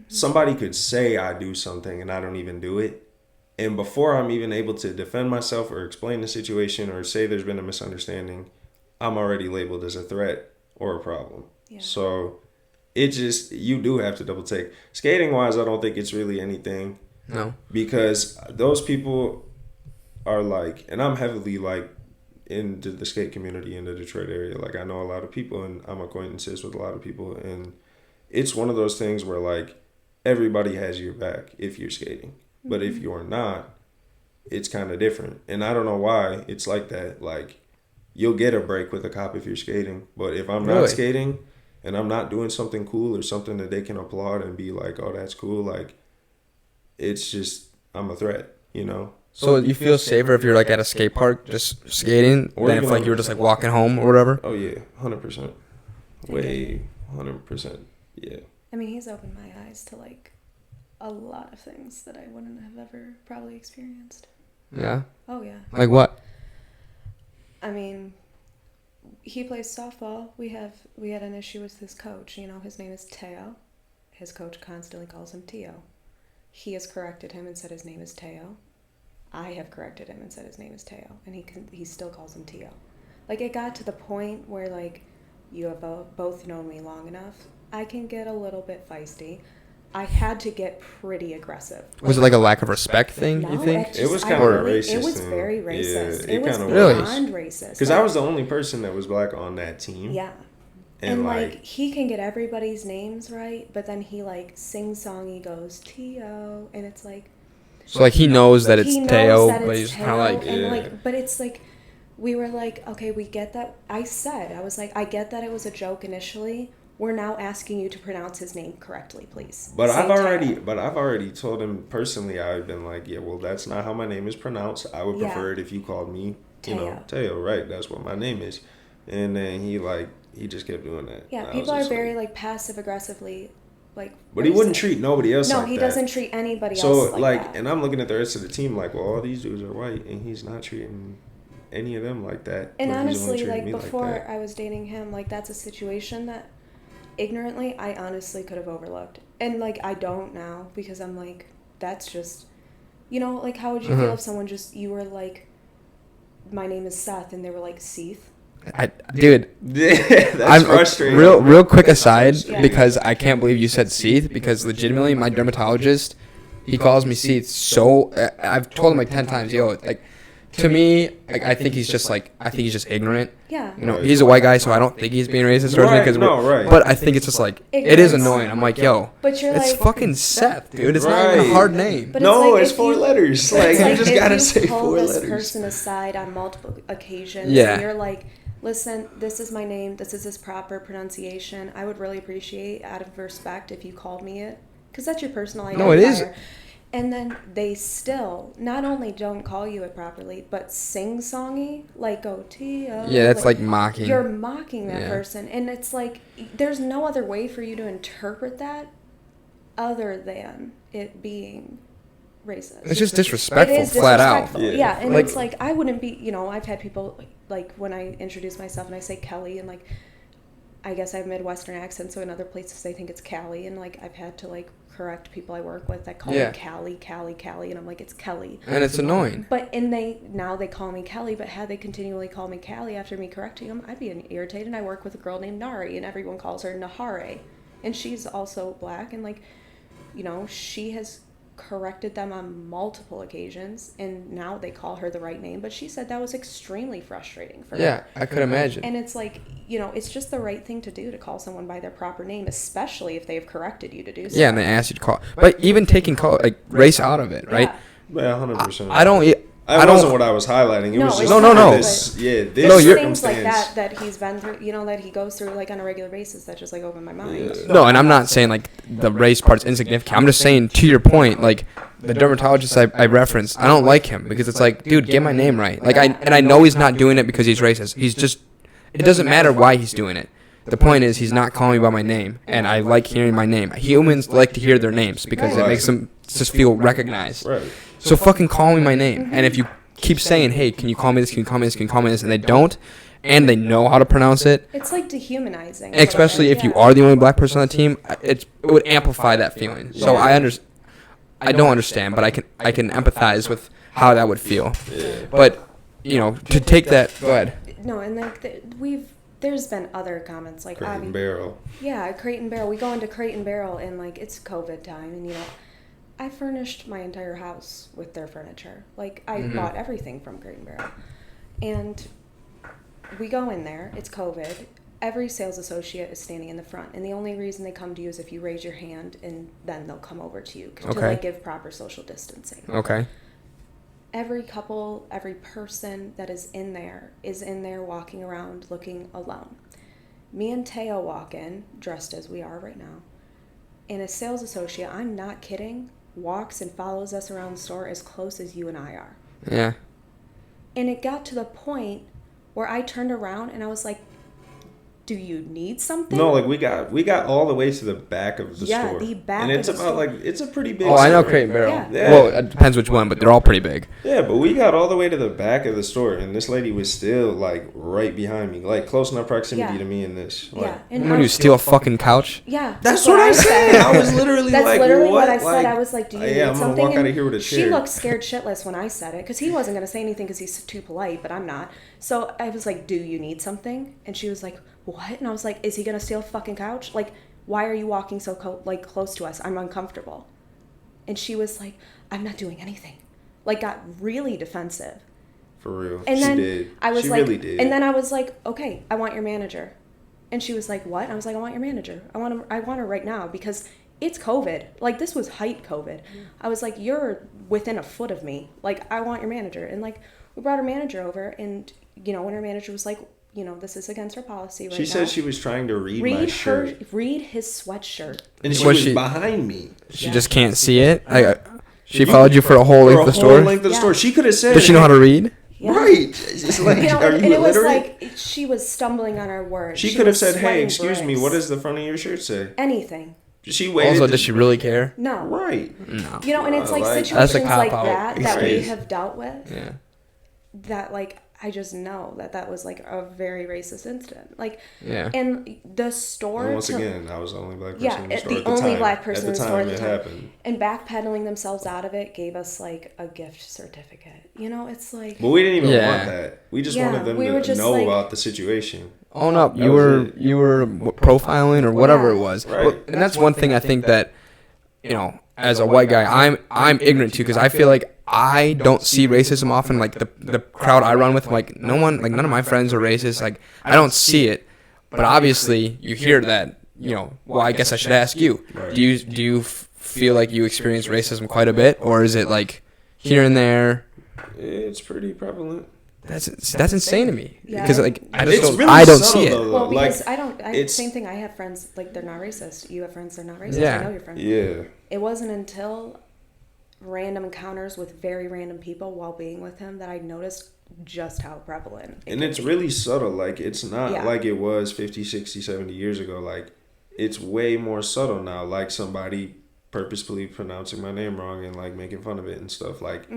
somebody could say I do something and I don't even do it, and before I'm even able to defend myself or explain the situation or say there's been a misunderstanding, I'm already labeled as a threat or a problem. Yeah. So it just, you do have to double take. Skating wise, I don't think it's really anything. No. Because those people are like, and I'm heavily like into the skate community in the Detroit area. Like I know a lot of people and I'm acquaintances with a lot of people, and it's one of those things where like everybody has your back if you're skating. But if you're not, it's kind of different. And I don't know why it's like that. Like you'll get a break with a cop if you're skating, but if I'm not skating and I'm not doing something cool or something that they can applaud and be like, oh, that's cool, like it's just, I'm a threat, you know? So you feel safer if you're like at a skate park just skating, or than if like you were just like walking home or whatever? Oh yeah, 100%. Way 100%. Yeah. I mean, he's opened my eyes to like a lot of things that I wouldn't have ever probably experienced. Yeah. Oh yeah. Like what? I mean, he plays softball. We had an issue with his coach. You know, his name is Teo. His coach constantly calls him Teo. He has corrected him and said his name is Teo. I have corrected him and said his name is Teo, and he still calls him Teo. Like it got to the point where like you have both known me long enough. I can get a little bit feisty. I had to get pretty aggressive. Was it like a lack of respect thing, No, you think? It was kind of a racist It was thing. very racist. Yeah, it was Really? beyond racist. Because I was the only person that was black on that team. Yeah. And like he can get everybody's names right, but then he like sing-songy goes T-O, and it's like, So like he knows that it's he knows Teo, that but it's he's kind Teo, of like, and Yeah. like, but it's like, we were like, okay, we get that. I was like, I get that it was a joke initially. We're now asking you to pronounce his name correctly, please. But Say I've already, Teo. told him personally. I've been like, yeah, well, that's not how my name is pronounced. I would Yeah. prefer it if you called me, Teo. Teo. Right? That's what my name is. And then he just kept doing that. Yeah, And I people was are just very like passive aggressively, like. But what he is wouldn't it? treat nobody else No, like he that. doesn't treat anybody So else like that. and I'm looking at the rest of the team like, well, all these dudes are white, and he's not treating any of them like that. And but he's only honestly, treating like me before that. I was dating him, like that's a situation that ignorantly I honestly could have overlooked. And like I don't now because I'm like, that's just, like how would you feel if someone you were like, my name is Seth, and they were like, Seeth? dude, That's frustrating. Real quick aside, Yeah. because I can't believe you said Seeth, because legitimately my dermatologist, he calls me Seeth. So I've told him like 10 times, yo, like to me, like, I think he's just ignorant. Yeah. He's a white guy, so I don't think he's being racist towards me. Right, no, right. But I think it's just like, it is Ignorance. annoying. I'm like, yo, But you're it's like, fucking Seth, dude. It's not even Right. a hard name. But No, like it's if 4 you- letters. but Like, it's you like just if gotta you say pull 4 this letters. person aside on multiple occasions, Yeah. and you're like, listen, this is my name, this is his proper pronunciation. I would really appreciate, out of respect, if you called me it, because that's your personal identifier. No, it is. And then they still not only don't call you it properly, but sing-songy, like go Tio. Yeah, that's like mocking. You're mocking that Yeah. person, and it's like there's no other way for you to interpret that other than it being racist. It's just disrespectful, It is flat out. disrespectful. Yeah. Yeah, and Like- it's like I wouldn't be. I've had people like when I introduce myself and I say Kelly, and like I guess I have Midwestern accent, so in other places they think it's Callie, and like I've had to like correct people I work with that call Yeah. me Callie, and I'm like, it's Kelly. And it's annoying. But now they call me Kelly, but had they continually called me Callie after me correcting them, I'd be irritated. And I work with a girl named Nari, and everyone calls her Nahare, and she's also black, and like, she has corrected them on multiple occasions, and now they call her the right name. But she said that was extremely frustrating for her. Yeah, I could imagine. And it's like, it's just the right thing to do to call someone by their proper name, especially if they have corrected you to do so. Yeah, and they ask you to call. But even taking race out of it, right? Yeah. Yeah, 100%. I don't. That wasn't what I was highlighting. It No, was it's just not. this No, you're- things like circumstance. that he's been through, that he goes through like on a regular basis that just like open my mind. Yeah. No, and I'm not saying like the race part's insignificant. I'm just saying, to your point, like the dermatologist I referenced, I don't like him because it's like, dude, get my name right. Like I know he's not doing it because he's racist. He's just, it doesn't matter why he's doing it. The point is, he's not calling me by my name, and I like hearing my name. Humans like to hear their names because it Right. makes them just feel recognized. Right. So fucking call me my name. And if you keep saying, hey, can you call me this, can you call me this, can you call me this, and they don't, and they know how to pronounce it, It's like dehumanizing. especially if you Yeah. are the only black person on the team, it would amplify that feeling. So I don't understand, but I can empathize with how that would feel. Yeah. But to take that, go ahead. No, and like there's been other comments like Crate and Barrel. Yeah, Crate and Barrel. We go into Crate and Barrel, and like it's COVID time, and I furnished my entire house with their furniture. Like I bought everything from Crate and Barrel, and we go in there. It's COVID. Every sales associate is standing in the front, and the only reason they come to you is if you raise your hand, and then they'll come over to you to Okay. like give proper social distancing. Okay. Every couple, every person that is in there walking around looking alone. Me and Teo walk in, dressed as we are right now, and a sales associate, I'm not kidding, walks and follows us around the store as close as you and I are. Yeah. And it got to the point where I turned around and I was like, do you need something? No, like we got all the way to the back of the Yeah, store. the back and it's of the about store. like it's a pretty big Oh, I know store. Crate and Barrel. Yeah. Well, it depends which one, but they're all pretty big. Yeah, but we got all the way to the back of the store, and this lady was still like right behind me, like close enough proximity Yeah. to me in this. Like, Yeah. And I'm gonna steal a fucking couch. Yeah. That's what I said. I was literally That's like, literally what I what? said. Like, I was like, do you yeah, need I'm gonna something? walk out And of here with a she chair. looked scared shitless when I said it because he wasn't going to say anything because he's too polite, but I'm not. So I was like, do you need something? And she was like, what? And I was like, is he going to steal a fucking couch? Like, why are you walking so close to us? I'm uncomfortable. And she was like, I'm not doing anything. Like, got really defensive. For real. And she then did. I was she like, really did. and then I was like, okay, I want your manager. And she was like, what? And I was like, I want your manager. I want her right now because it's COVID. Like, this was height COVID. I was like, you're within a foot of me. Like, I want your manager. And, like, we brought our manager over, and, you know, when our manager was like, you know, this is against our policy right now. She said she was trying to read my shirt. Read his sweatshirt. And she was behind me. She just can't see it? She followed you for a whole length of the store? She could have said... Does she know how to read? Yeah. Right. It's like, you know, are you illiterate? It was like she was stumbling on her words. She could have said, hey, excuse me, what does the front of your shirt say? Anything. She waited. Also, does she really care? No. Right. No. You know, and it's like situations like that we have dealt with. Yeah. That, like, I just know that was, like, a very racist incident. Like, yeah. And the store... And once again, I was the only black person in the store the at the only time. black person in the store at the time. It happened. And backpedaling themselves out of it gave us, like, a gift certificate. You know, it's like... But we didn't even want that. We just wanted them to know about the situation. Own up. You were profiling or whatever it was. Right. And that's one thing I think that, you know, as a white guy, I'm ignorant to, because I feel like I don't see racism often. Like the crowd I run with, like none of my friends are racist. Like I don't see it, but obviously you hear that. You know, well, I guess I should ask you. Right. Do you feel like you experience racism quite a bit, or is it like here and there? It's pretty prevalent. That's insane to me, because like I really don't see it. Well, because like, same thing. I have friends, like, they're not racist. You have friends, they're not racist. Yeah. I know your friends. Yeah. It wasn't until random encounters with very random people while being with him that I noticed just how prevalent and it's really subtle. Like, it's not like it was 50, 60, 70 years ago. Like, it's way more subtle now. Like, somebody purposefully pronouncing my name wrong and, like, making fun of it and stuff. Like,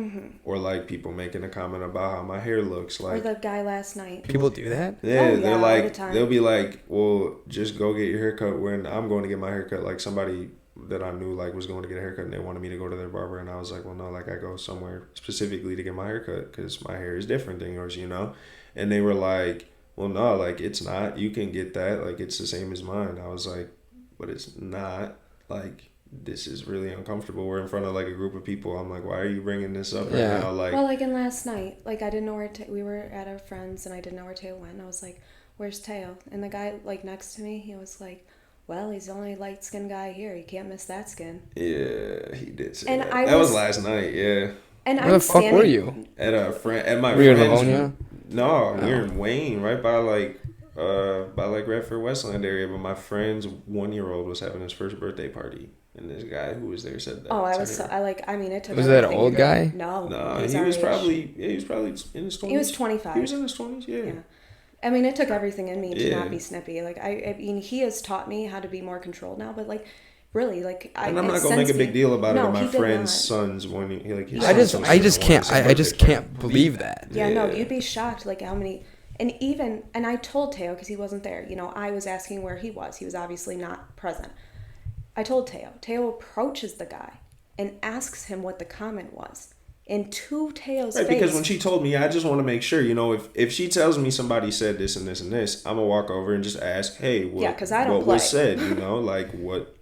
or, like, people making a comment about how my hair looks. Like, or the guy last night. People do that? Yeah, Oh, they're all like, the time. they'll be like, well, just go get your haircut when I'm going to get my haircut. Like, somebody that I knew, like, was going to get a haircut, and they wanted me to go to their barber, and I was like, well, no, like, I go somewhere specifically to get my haircut because my hair is different than yours, you know? And they were like, well, no, like, it's not. You can get that. Like, it's the same as mine. I was like, but it's not. Like, this is really uncomfortable. We're in front of, like, a group of people. I'm like, why are you bringing this up right now? Like, well, like, in last night, like, I didn't know where we were at our friends, and I didn't know where Teo went. And I was like, where's Teo? And the guy, like, next to me, he was like, well, he's the only light-skinned guy here. You can't miss that skin. Yeah, he did say and that. That was last night, yeah. And where the fuck were you? At my were you in friend's... Livonia? No, we were in Wayne, right by Redford Westland area. But my friend's 1-year-old was having his first birthday party, and this guy who was there said that. Oh, it took. Was that an old guy? No, he was probably in his 20s. He was 25. He was in his 20s, yeah. I mean, it took everything in me to not be snippy. Like, I mean, he has taught me how to be more controlled now, but, like, really, like, and I'm not gonna make a big deal about it. But my friend's son's when he like. I just can't believe that. Yeah, no, you'd be shocked, like, how many. And I told Teo, because he wasn't there. You know, I was asking where he was. He was obviously not present. I told Teo. Teo approaches the guy and asks him what the comment was. And to Teo's face. Because when she told me, I just want to make sure, you know, if she tells me somebody said this and this and this, I'm going to walk over and just ask, hey, what was said, you know? Like, what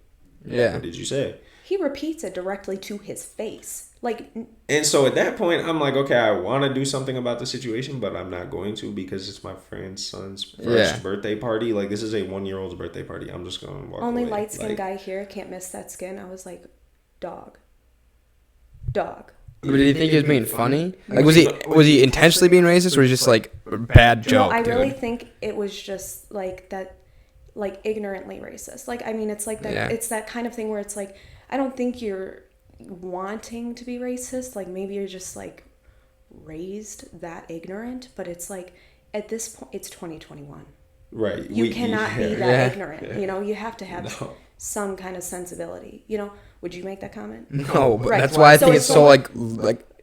did you say? He repeats it directly to his face. Like, and so at that point, I'm like, okay, I want to do something about the situation, but I'm not going to because it's my friend's son's first birthday party. Like, this is a 1-year-old's birthday party. I'm just going to walk only away. light-skinned guy here, can't miss that skin. I was like, dog. But did he think he was being funny? Like, was he intentionally being racist, or was it just like a bad joke? No, I really think it was just like that, like, ignorantly racist. Like, I mean, it's like that. Yeah. It's that kind of thing where it's like, I don't think you're wanting to be racist. Like, maybe you're just like raised that ignorant. But it's like, at this point, it's 2021. Right. You cannot be that ignorant. Yeah. You know, you have to have some kind of sensibility. You know, would you make that comment? No, but that's why I think it's so like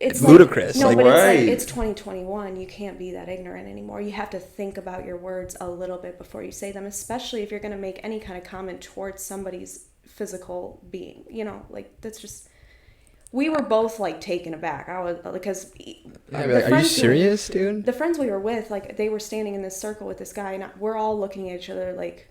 it's ludicrous. No, like, but it's 2021. You can't be that ignorant anymore. You have to think about your words a little bit before you say them, especially if you're going to make any kind of comment towards somebody's physical being. You know, like, that's just. We were both, like, taken aback. I was, because are you serious, dude? The friends we were with, like, they were standing in this circle with this guy, and we're all looking at each other like,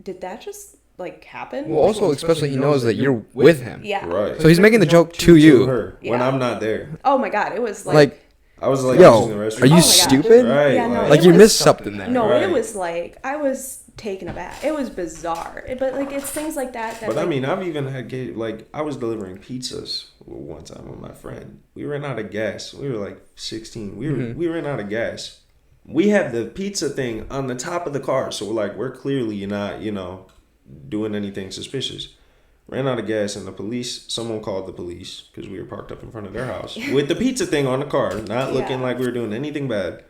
did that just, like, happen? Well, also, especially he knows that you're with him. Yeah. Right. So he's making the joke to you. Her, when I'm not there. Oh, my God. It was, like I was like, yo, are you stupid? Yeah, no, like, you missed something there. No, it was like, I was taken aback. It was bizarre. But like it's things like that. But like, I mean, I've even had I was delivering pizzas one time with my friend. We ran out of gas. We were like 16. We ran out of gas. We had the pizza thing on the top of the car, so we're clearly not doing anything suspicious. Ran out of gas, and someone called the police because we were parked up in front of their house with the pizza thing on the car, not looking like we were doing anything bad.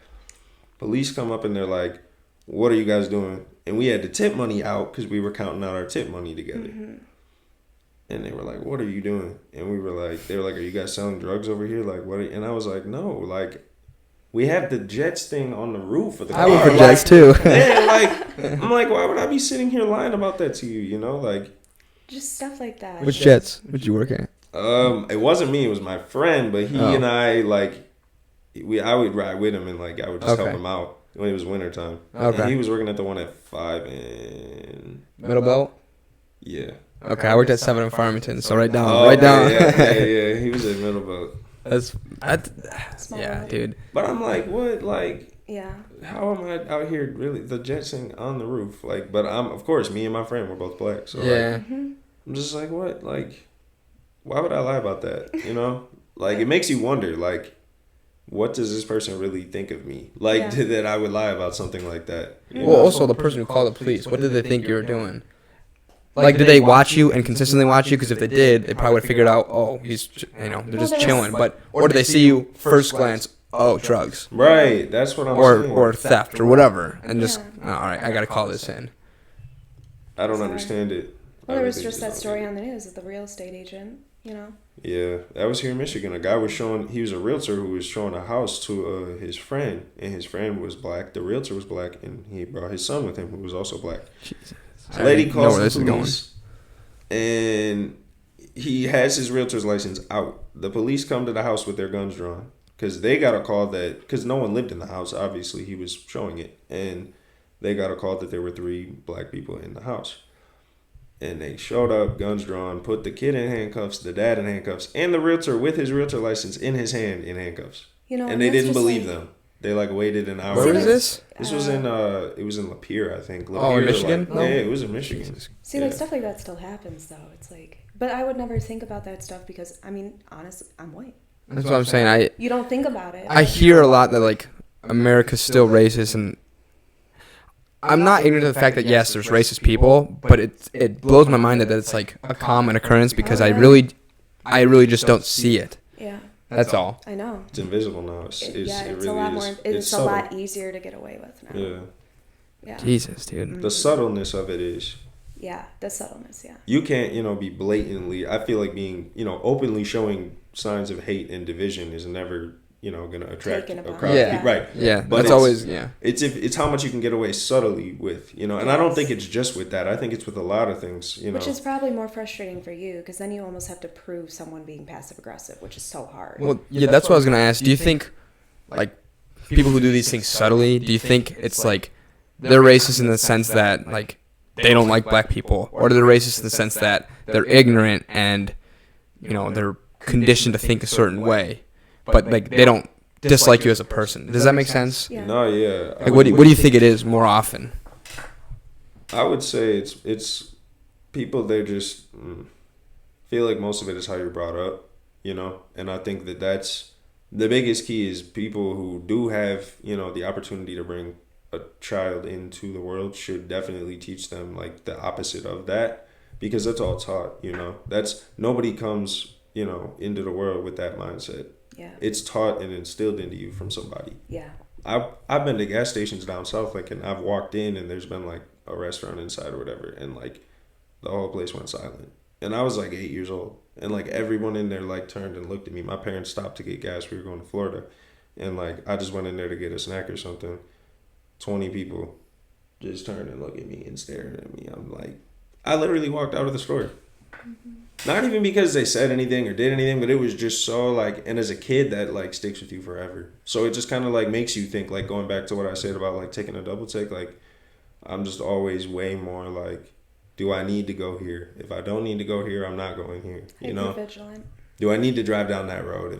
Police come up and they're like, "What are you guys doing?" And we had the tip money out because we were counting out our tip money together. Mm-hmm. And they were like, "What are you doing?" And they were like, "Are you guys selling drugs over here? Like, what?" And I was like, "No, like, we have the Jets thing on the roof of the car." I work for Jets too. I'm like, why would I be sitting here lying about that to you? Like, just stuff like that. Which Jets would you work at? It wasn't me. It was my friend, but he and I I would ride with him and I would just help him out when it was wintertime. Okay. And he was working at the one at 5 in Middle Belt. Yeah. Okay, I worked at 7 in Farmington, so right down. Yeah. He was at Middle Belt. That's yeah, dude. But I'm like, what? Like, yeah. How am I out here really the jet thing on the roof? But of course, me and my friend were both black, so I'm just like, what? Like, why would I lie about that? It makes you wonder, what does this person really think of me? That I would lie about something like that. Well, also the person who called the police, what did they think you were doing? Did they watch you and consistently watch you? Because if they did, they probably would have figured out, oh, he's, they're just chilling. Or did they see you first glance, oh, drugs. Right, that's what I'm saying. Or theft or whatever. And just, all right, I got to call this in. I don't understand it. Well, there was just that story on the news of the real estate agent, Yeah, that was here in Michigan. A guy he was a realtor who was showing a house to his friend, and his friend was black. The realtor was black, and he brought his son with him, who was also black. Jesus. Lady calls the police, and he has his realtor's license out. The police come to the house with their guns drawn because they got a call because no one lived in the house. Obviously, he was showing it, and they got a call that there were 3 black people in the house. And they showed up, guns drawn, put the kid in handcuffs, the dad in handcuffs, and the realtor with his realtor license in his hand in handcuffs. And they didn't believe them. They waited an hour. Where was this? This was in it was in Lapeer, I think. In Michigan? Yeah, it was in Michigan. See, stuff like that still happens though. It's but I would never think about that stuff because honestly, I'm white. That's what I'm saying. You don't think about it. I hear a lot that America's still racist, and I'm not ignorant of the fact that yes, there's racist people, but it blows my mind that it's a common occurrence because I really just don't see it. Yeah. That's all. I know. It's invisible now. It's really a lot more. It's a lot easier to get away with now. Yeah. Yeah. Jesus, dude. The subtleness of it is. Yeah, the subtleness. Yeah. You can't, be blatantly. I feel like being, openly showing signs of hate and division is never, going to attract a crowd. Yeah. Right. Yeah. But that's always It's how much you can get away subtly with, and I don't think it's just with that. I think it's with a lot of things, Which is probably more frustrating for you because then you almost have to prove someone being passive aggressive, which is so hard. Well, yeah, that's what I was gonna ask. Do you think, people who do these things subtly, do you think it's they're racist in the sense that they don't like black people, or they're racist in the sense that they're ignorant and they're conditioned to think a certain way, but they don't dislike you as a person? Does that make sense? Yeah. No, yeah. What do you think it is more often? I would say it's people. They just feel like most of it is how you're brought up, and I think that's the biggest key is people who do have the opportunity to bring a child into the world should definitely teach them the opposite of that, because that's all taught. That's nobody comes into the world with that mindset. Yeah. It's taught and instilled into you from somebody. Yeah. I've been to gas stations down south, and I've walked in and there's been a restaurant inside or whatever, and the whole place went silent. And I was 8 years old, and everyone in there turned and looked at me. My parents stopped to get gas. We were going to Florida, and I just went in there to get a snack or something. 20 people just turned and looked at me and stared at me. I'm I literally walked out of the store. Mm-hmm. Not even because they said anything or did anything, but it was just so and as a kid that sticks with you forever. So it just kind of makes you think, going back to what I said about taking a double take, I'm just always way more do I need to go here? If I don't need to go here, I'm not going here. Be vigilant. Do I need to drive down that road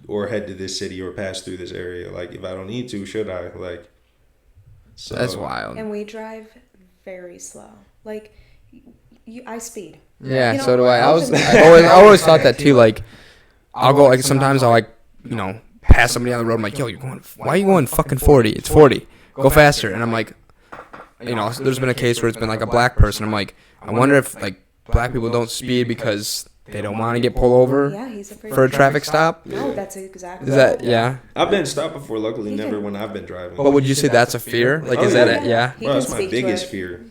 or head to this city or pass through this area? If I don't need to, should I? So that's wild. And we drive very slow. Like, I speed. Yeah, You know, so do I. I I always thought that too. Like, I'll go, like, sometimes I'll, like, you know, pass somebody on the road. I'm like, yo, why are you going fucking 40? It's 40. Go faster. And I'm like, you know, there's been a case where it's been like a black person. I'm like, I wonder if, like, black people don't speed because they don't want to get pulled over he's afraid for a traffic stop. No, that's exactly. Is that, yeah? I've been stopped before, luckily never when I've been driving. But would you say that's a fear? Like, is that it? Yeah. Bro, that's my biggest fear.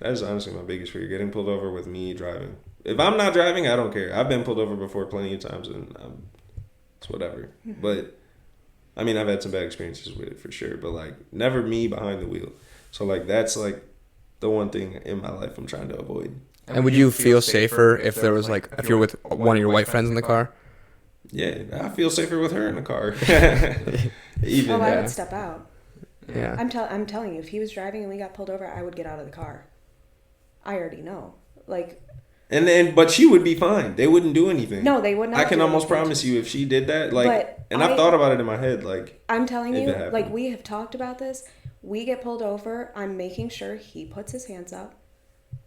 That is honestly my biggest fear, getting pulled over with me driving. If I'm not driving, I don't care. I've been pulled over before plenty of times, and it's whatever. But, I mean, I've had some bad experiences with it for sure, but, like, never me behind the wheel. So, like, that's, like, the one thing in my life I'm trying to avoid. And would you feel safer if there was, like, if you're with one of your white friends in the car? Yeah, I feel safer with her in the car. Even I would step out. Yeah. I'm telling you, if he was driving and we got pulled over, I would get out of the car. I already know. Like. But she would be fine. They wouldn't do anything. No, they would not. I can almost promise you, if she did that, like, I've thought about it in my head, like. I'm telling you, like, we have talked about this. We get pulled over. I'm making sure he puts his hands up,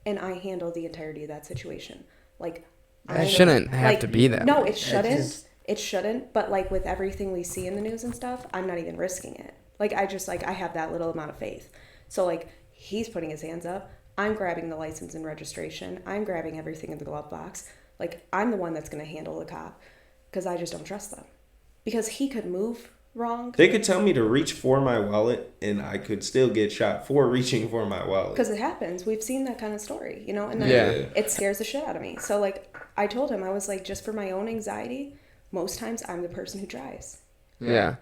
and I handle the entirety of that situation. Like, it shouldn't have to be that. No, it shouldn't. It shouldn't. But, like, with everything we see in the news and stuff, I'm not even risking it. Like, I have that little amount of faith. So, like, he's putting his hands up. I'm grabbing the license and registration. I'm grabbing everything in the glove box. Like, I'm the one that's going to handle the cop because I just don't trust them. Because he could move wrong. They could tell me to reach for my wallet, and I could still get shot for reaching for my wallet. Because it happens. We've seen that kind of story, you know? And then it scares the shit out of me. So, like, I told him, I was like, just for my own anxiety, most times I'm the person who drives. Yeah.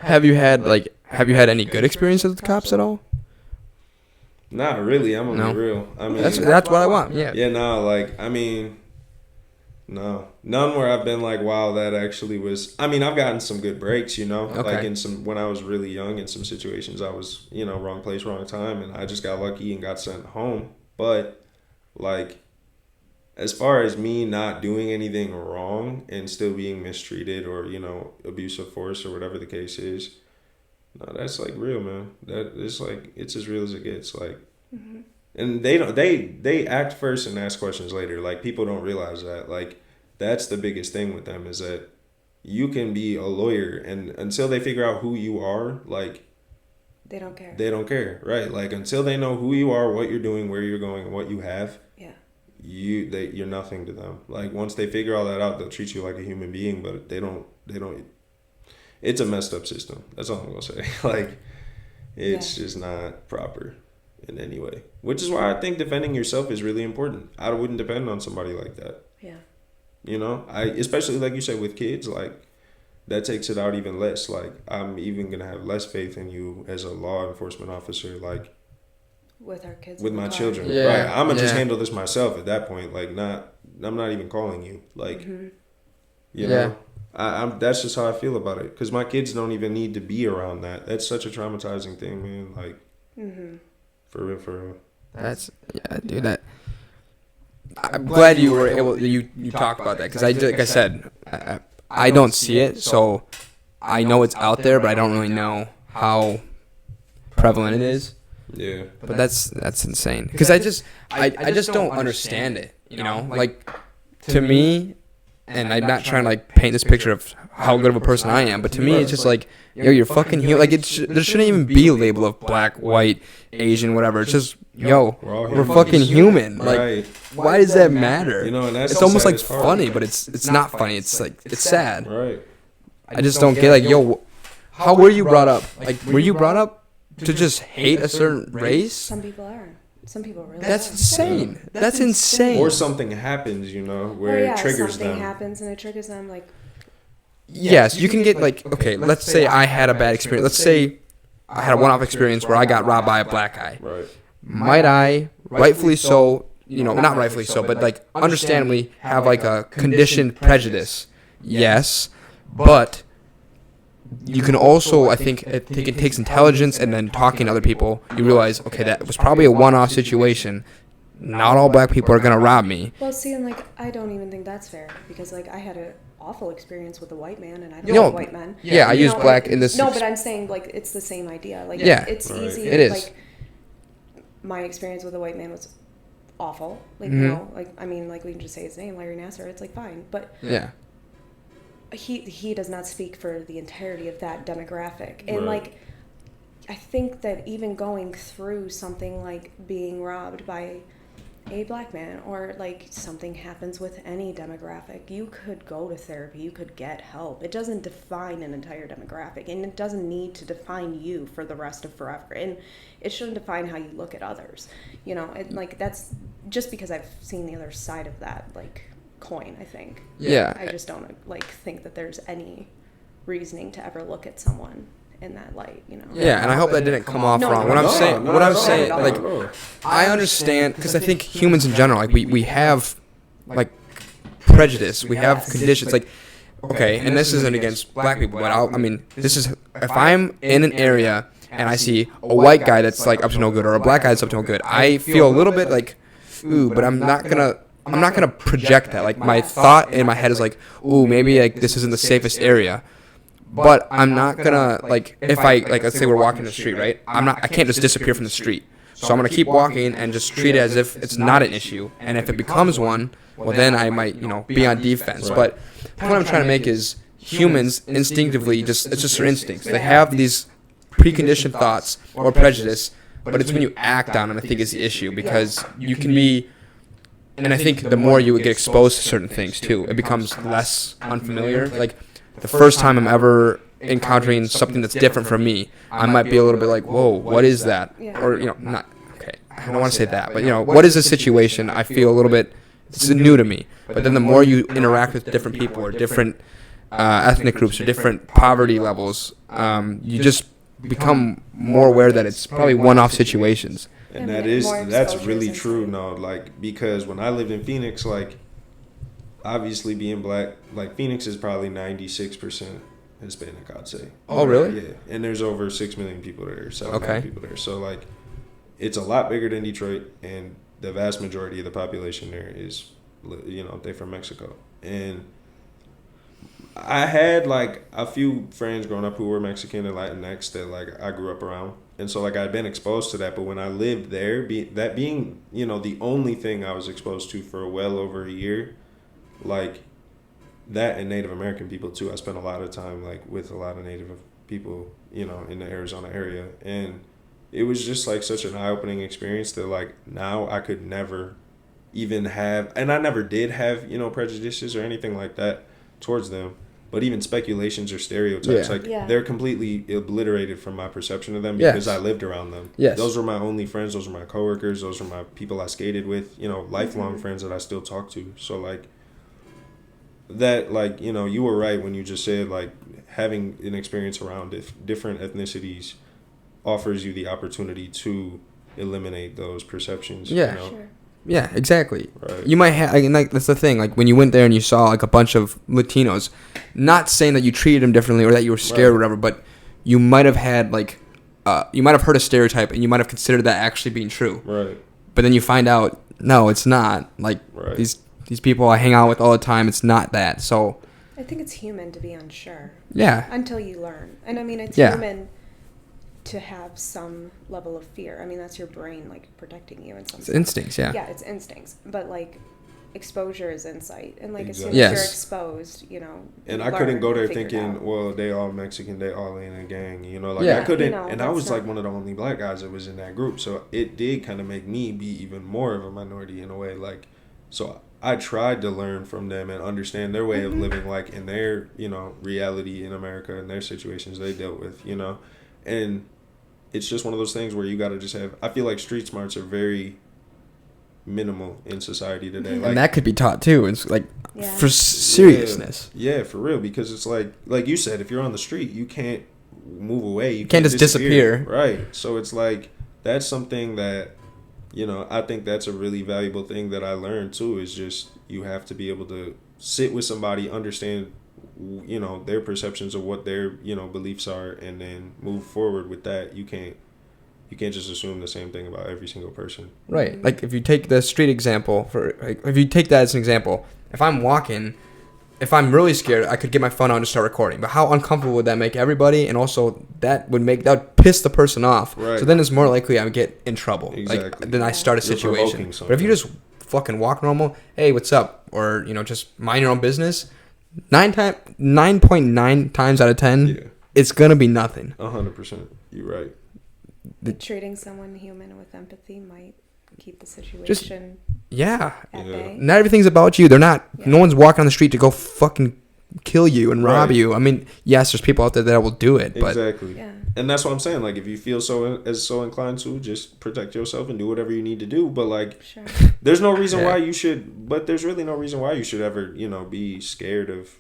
Have you had any good experiences with the cops at all? Not really. I'm gonna be real. I mean, that's what I want. Yeah. Yeah. No. Like, I mean, no, none where I've been like, wow, that actually was. I mean, I've gotten some good breaks, you know. Okay. Like in some when I was really young, in some situations, I was, you know, wrong place, wrong time, and I just got lucky and got sent home. But like, as far as me not doing anything wrong and still being mistreated or, you know, abuse of force or whatever the case is. No, that's like real, man. That it's like it's as real as it gets. Like, and they act first and ask questions later. Like, people don't realize that. Like, that's the biggest thing with them is that you can be a lawyer, and until they figure out who you are, like, they don't care. They don't care, right? Like, until they know who you are, what you're doing, where you're going, and what you have. Yeah. You're nothing to them. Like, once they figure all that out, they'll treat you like a human being, but they don't. It's a messed up system. That's all I'm gonna say. Like, it's just not proper in any way. Which is why I think defending yourself is really important. I wouldn't depend on somebody like that. Yeah. You know, especially like you said with kids, like, that takes it out even less. Like, I'm even gonna have less faith in you as a law enforcement officer. Like, with our kids, with my children, right? I'm gonna just handle this myself at that point. Like, I'm not even calling you. Like, you know. That's just how I feel about it. Because my kids don't even need to be around that. That's such a traumatizing thing, man. Like, for real. That's, dude, that. I'm glad you were able, you talked about that. Because like I said, I don't see it. So I know it's out there, but I don't really know how prevalent it is. Yeah. But that's insane. Because I just don't understand it. You know? Like, to me... And I'm not trying to, like, paint this picture of how good of a person I am, but to me, it's just like, yo, you're fucking human. Like, there shouldn't even be a label of black, white, Asian, whatever. It's just, yo, we're fucking human. Like, why does that matter? You know, and that's it's almost like funny, but it's not funny. It's like, it's sad. Right. I just don't get, like, yo, how were you brought up? Like, were you brought up to just hate a certain race? Some people are. Some people really. That's insane. That's insane. Or something happens, you know, where it triggers something them. Happens and it triggers them, like. Yes, you can get, like, okay, let's say I had a bad experience. Let's say I had a one-off experience where I got robbed by a black guy. Right. Might I, rightfully so, you know, not rightfully so, but, like, understandably have, like, a conditioned prejudice? Yes, but you can also, I think it takes intelligence and then talking to other people, you realize, okay, that was probably a one-off situation. Not all black people are going to rob me. Well, see, and, like, I don't even think that's fair because, like, I had an awful experience with a white man and I don't like white men. Yeah, I use black in this. No, but I'm saying, like, it's the same idea. Like, it's easy. It is. Like, my experience with a white man was awful. Like, Mm-hmm. you know, like, I mean, like, we can just say his name, Larry Nassar. It's, like, fine. But Yeah. he does not speak for the entirety of that demographic. And, Right. like, I think that even going through something like being robbed by a black man, or like something happens with any demographic, you could go to therapy, you could get help. It doesn't define an entire demographic, and it doesn't need to define you for the rest of forever, and it shouldn't define how you look at others, you know. And like, that's just because I've seen the other side of that like coin, I think. Yeah. I just don't like think that there's any reasoning to ever look at someone in that light, you know. Yeah, and I hope that didn't come off No, wrong. no, What I'm no, saying, no, what I'm no, saying, no, like, no. I understand, because I think humans in general, like, we have, like, prejudice, we have Yes. conditions, like, okay, and this isn't against black people, but I mean, this is, if I'm in an area and I see a white guy that's, like, up to no good, or a black guy that's up to no good, I feel a little bit like, ooh, but I'm not gonna project that. Like, my thought in my head is like, ooh, maybe, like, this isn't the safest area. But I'm not gonna, like, if I, like, let's say we're walking the street, right? I can't just disappear from the street. So I'm gonna keep walking and just treat it as if it's not an issue. And if it becomes one, well, then I might, you know, be on defense. But the point I'm trying to make is humans instinctively it's just their instincts. They have these preconditioned thoughts or prejudice, but it's when you act on them, I think, is the issue, because you can be, and I think the more you would get exposed to certain things too, it becomes less unfamiliar. Like, the first time I'm ever encountering something that's different from me, I might be a little bit like, whoa, what is that? Yeah. Or, you know, not, okay, I don't want to say that, but, you know, what is the situation? I feel a little bit, it's new to me. But then the more you interact with different people, or different ethnic groups, or different poverty levels, you just become more aware that it's probably one-off situations. And And more that's exposure really is true. insane. No, like, because when I lived in Phoenix, like, obviously being black, like, Phoenix is probably 96% Hispanic, I'd say. Oh, really? Yeah, and there's over 6 million people there, 7 Okay. million people there. So, like, it's a lot bigger than Detroit, and the vast majority of the population there is, you know, they're from Mexico. And I had, like, a few friends growing up who were Mexican and Latinx that, like, I grew up around. And so, like, I'd been exposed to that. But when I lived there, that being, you know, the only thing I was exposed to for well over a year, like, that and Native American people, too. I spent a lot of time, like, with a lot of Native people, you know, in the Arizona area. And it was just, like, such an eye-opening experience that, like, now I could never even have, and I never did have, you know, prejudices or anything like that towards them. But even speculations or stereotypes, Yeah. like, Yeah. they're completely obliterated from my perception of them Yes. because I lived around them. Yes. Those were my only friends. Those were my coworkers. Those were my people I skated with, you know, lifelong Mm-hmm. friends that I still talk to. So, like, that, like, you know, you were right when you just said, like, having an experience around different ethnicities offers you the opportunity to eliminate those perceptions. Yeah. You know? Sure. Yeah, exactly. Right. You might have, like, that's the thing. Like, when you went there and you saw, like, a bunch of Latinos, not saying that you treated them differently or that you were scared or Right. whatever, but you might have had, like, you might have heard a stereotype and you might have considered that actually being true. Right. But then you find out, no, it's not. Like, Right. these people I hang out with all the time, it's not that. So, I think it's human to be unsure yeah. until you learn. And I mean, it's Yeah. human to have some level of fear. I mean, that's your brain, like, protecting you in some It's sense. instincts, yeah. Yeah, it's instincts. But, like, exposure is insight. And, like, as soon Exactly. as you're Yes. exposed, you know. And you I couldn't learn, go there figure it thinking, out. well, they all Mexican, they all in a gang, you know, like, Yeah. I couldn't, You know, and I that's was like not- one of the only black guys that was in that group, so it did kind of make me be even more of a minority in a way, like, so I tried to learn from them and understand their way Mm-hmm. of living, like, in their, you know, reality in America and their situations they dealt with, you know, and it's just one of those things where you got to just have, I feel like street smarts are very minimal in society today. Like, And that could be taught, too. It's, like, Yeah. for seriousness. Yeah, for real, because it's like you said, if you're on the street, you can't move away. You Can't just disappear. Right. So it's like, that's something that, you know, I think that's a really valuable thing that I learned too, is just, you have to be able to sit with somebody, understand, you know, their perceptions of what their, you know, beliefs are, and then move forward with that. You can't just assume the same thing about every single person. Right. Like, if you take the street example, if you take that as an example, if I'm walking if I'm really scared, I could get my phone out and start recording. But how uncomfortable would that make everybody? And also, that would piss the person off. Right. So then it's more likely I would get in trouble. Exactly. Like, then I start a You're situation. provoking But if you just fucking walk normal, hey, what's up? Or, just mind your own business, 9.9 times out of 10, it's going to be nothing. 100%. You're right. Treating someone human with empathy might keep the situation at bay. Not everything's about you. They're not. No one's walking on the street to go fucking kill you and rob you. I mean, yes, there's people out there that will do it. But exactly. Yeah. And that's what I'm saying. Like, if you feel so inclined to, just protect yourself and do whatever you need to do. But like, there's no reason why you should. But there's really no reason why you should ever, be scared of,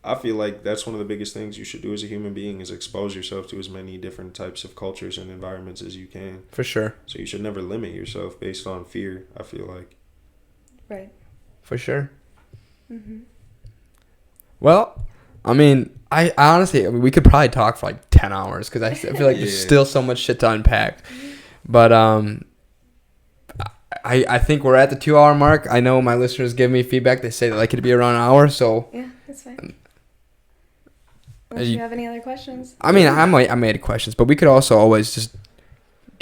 I feel like that's one of the biggest things you should do as a human being is expose yourself to as many different types of cultures and environments as you can. For sure. So you should never limit yourself based on fear, I feel like. Right. For sure. Mm-hmm. Well, I mean, I honestly, we could probably talk for like 10 hours because I feel like there's still so much shit to unpack. But I think we're at the 2-hour mark. I know my listeners give me feedback. They say they like it to be around an hour. So yeah, that's fine. Unless you have any other questions? I mean, I made questions, but we could also always just.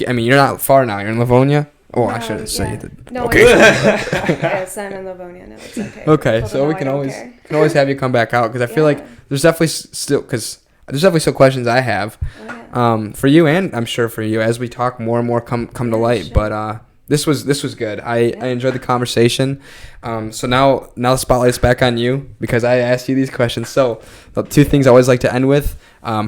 I mean, you're not far now. You're in Livonia. Oh, I shouldn't say that. No, okay. It's not in Livonia. No, it's okay. Okay, so we can always have you come back out because I feel like there's definitely still questions I have for you and I'm sure for you as we talk more and more come to light. Sure. But this was good. I enjoyed the conversation. So now the spotlight's back on you because I asked you these questions. So the two things I always like to end with.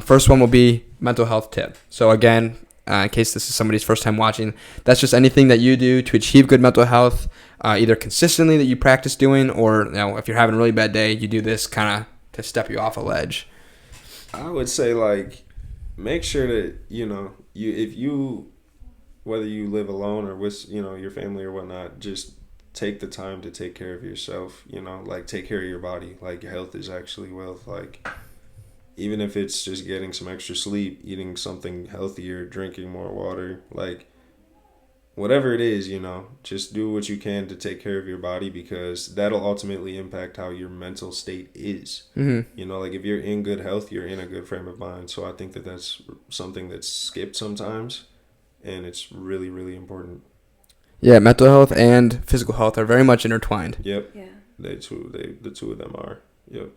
First one will be mental health tip. So again, in case this is somebody's first time watching, that's just anything that you do to achieve good mental health, either consistently that you practice doing, or if you're having a really bad day, you do this kind of to step you off a ledge. I would say like make sure that if you whether you live alone or with your family or whatnot, just take the time to take care of yourself. Like take care of your body. Like health is actually wealth. Like. Even if it's just getting some extra sleep, eating something healthier, drinking more water, like whatever it is, just do what you can to take care of your body because that'll ultimately impact how your mental state is. Mm-hmm. Like if you're in good health, you're in a good frame of mind. So I think that that's something that's skipped sometimes and it's really, really important. Yeah, mental health and physical health are very much intertwined. Yep. Yeah. The two of them are. Yep.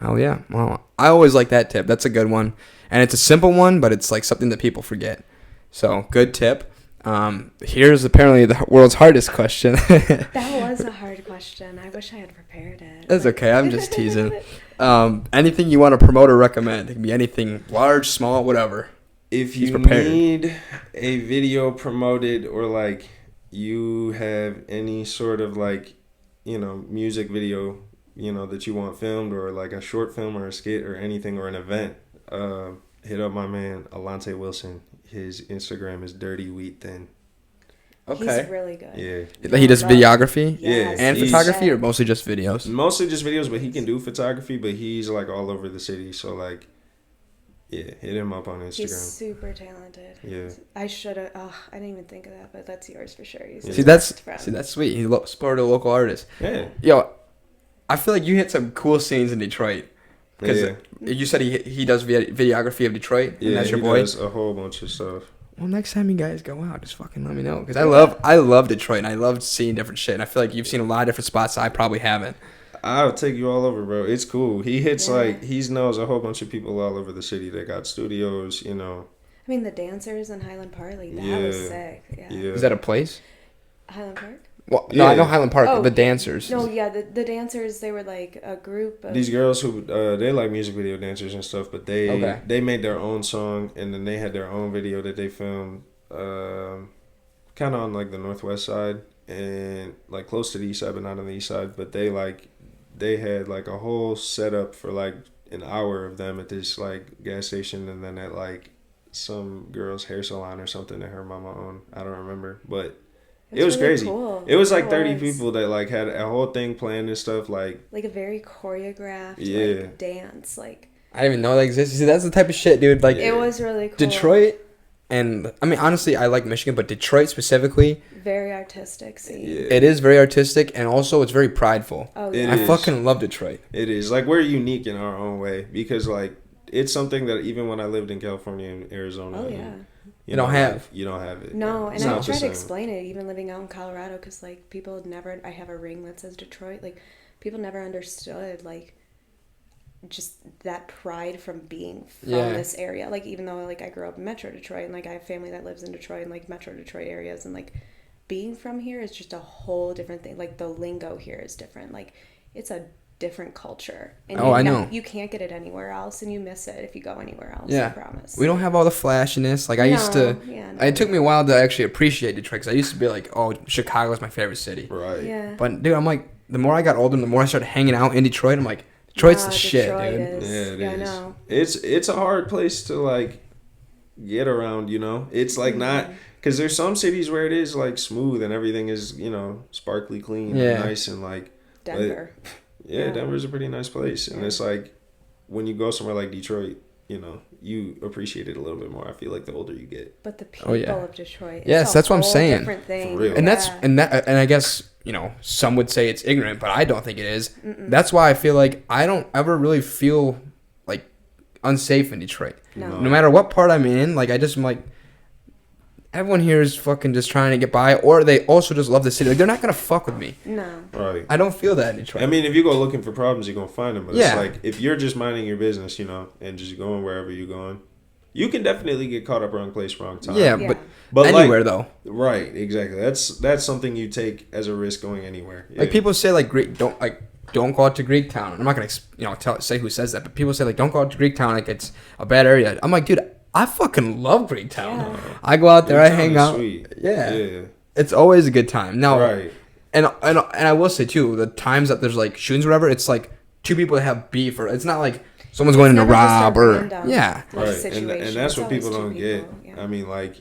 Oh, yeah. Well, I always like that tip. That's a good one. And it's a simple one, but it's like something that people forget. So, good tip. Here's apparently the world's hardest question. That was a hard question. I wish I had prepared it. That's okay. I'm just teasing. Anything you want to promote or recommend. It can be anything, large, small, whatever. If you need a video promoted or like you have any sort of like, music video that you want filmed or like a short film or a skit or anything or an event, hit up my man Alante Wilson. His Instagram is Dirty Wheat Thin. Okay. He's really good. Yeah. He does videography? Yes. And photography or mostly just videos? Mostly just videos, but he can do photography, but he's like all over the city. So like, hit him up on Instagram. He's super talented. Yeah. I should have, I didn't even think of that, but that's yours for sure. See, that's sweet. He supported a local artist. Yeah. Yo, I feel like you hit some cool scenes in Detroit. Because you said he does videography of Detroit, and that's your boy? He does a whole bunch of stuff. Well, next time you guys go out, just fucking let me know. Because I love Detroit, and I love seeing different shit. And I feel like you've seen a lot of different spots I probably haven't. I'll take you all over, bro. It's cool. He hits he knows a whole bunch of people all over the city that got studios, I mean, the dancers in Highland Park, that was sick. Yeah. Is that a place? Highland Park? Well, no, I know Highland Park, the dancers. No, the dancers, they were like a group of... These girls who, they like music video dancers and stuff, but they made their own song, and then they had their own video that they filmed kind of on like the northwest side, and like close to the east side, but not on the east side, but they had like a whole setup for like an hour of them at this like gas station, and then at like some girl's hair salon or something that her mama owned. I don't remember, but... It was really crazy. Cool. It was like 30 people that like had a whole thing planned and stuff like a very choreographed dance. Like I didn't even know that existed. See, that's the type of shit, dude. Like it was really cool. Detroit, And I mean, honestly, I like Michigan, but Detroit specifically, Very artistic. See. Yeah. it is very artistic, and also it's very prideful. Oh It yeah. I is. fucking love Detroit. It is like we're unique in our own way because like it's something that even when I lived in California and Arizona, Oh yeah. You don't have. you don't have it. No, and It's I not the try to same. explain it, even living out in Colorado, because like people had never. I have a ring that says Detroit. Like people never understood like just that pride from being from Yeah. this area. Like even though like I grew up in Metro Detroit and like I have family that lives in Detroit and like Metro Detroit areas, and like being from here is just a whole different thing. Like the lingo here is different. Like it's a different culture. And Oh, I know. You can't get it anywhere else, and you miss it if you go anywhere else. Yeah. I promise. We don't have all the flashiness. Like I used to. Yeah, It took me a while to actually appreciate Detroit, because I used to be like, oh, Chicago's my favorite city. Right. Yeah. But dude, I'm like, the more I got older, the more I started hanging out in Detroit. I'm like, Detroit's the Nah, shit, Detroit dude. is- Yeah, it I is. know. It's a hard place to like get around, you know. It's like not because there's some cities where it is like smooth and everything is, you know, sparkly clean Yeah. and nice and like Denver. yeah, Yeah. Denver's a pretty nice place. And Yeah. it's like when you go somewhere like Detroit, you know, you appreciate it a little bit more. I feel like the older you get. But the people Oh, yeah. of Detroit. Yes, it's a that's what I'm whole saying. Different thing. For real. And that's Yeah. and I guess, you know, some would say it's ignorant, but I don't think it is. That's why I feel like I don't ever really feel like unsafe in Detroit. No. No matter what part I'm in, like I just am like, everyone here is fucking just trying to get by, or they also just love the city. Like they're not gonna fuck with me. No. Right. I don't feel that in Detroit. I mean, if you go looking for problems, you're gonna find them. But Yeah. it's like if you're just minding your business, you know, and just going wherever you're going, you can definitely get caught up wrong place, wrong time. yeah, Yeah. but like- anywhere though. Right. Exactly. That's something you take as a risk going anywhere. Yeah. Like people say like don't go out to Greektown. I'm not gonna say who says that, but people say like don't go out to Greektown, like it's a bad area. I'm like, dude, I fucking love Greektown. Yeah. I go out there, I Greektown hang is out. sweet. Yeah. Yeah. It's always a good time. Now, Right. and I will say too, the times that there's like shootings or whatever, it's like two people that have beef, or it's not like someone's going in to Never just a rob or random, yeah. like, Right. situation. And that's It's what always people two don't get. people, yeah. I mean, like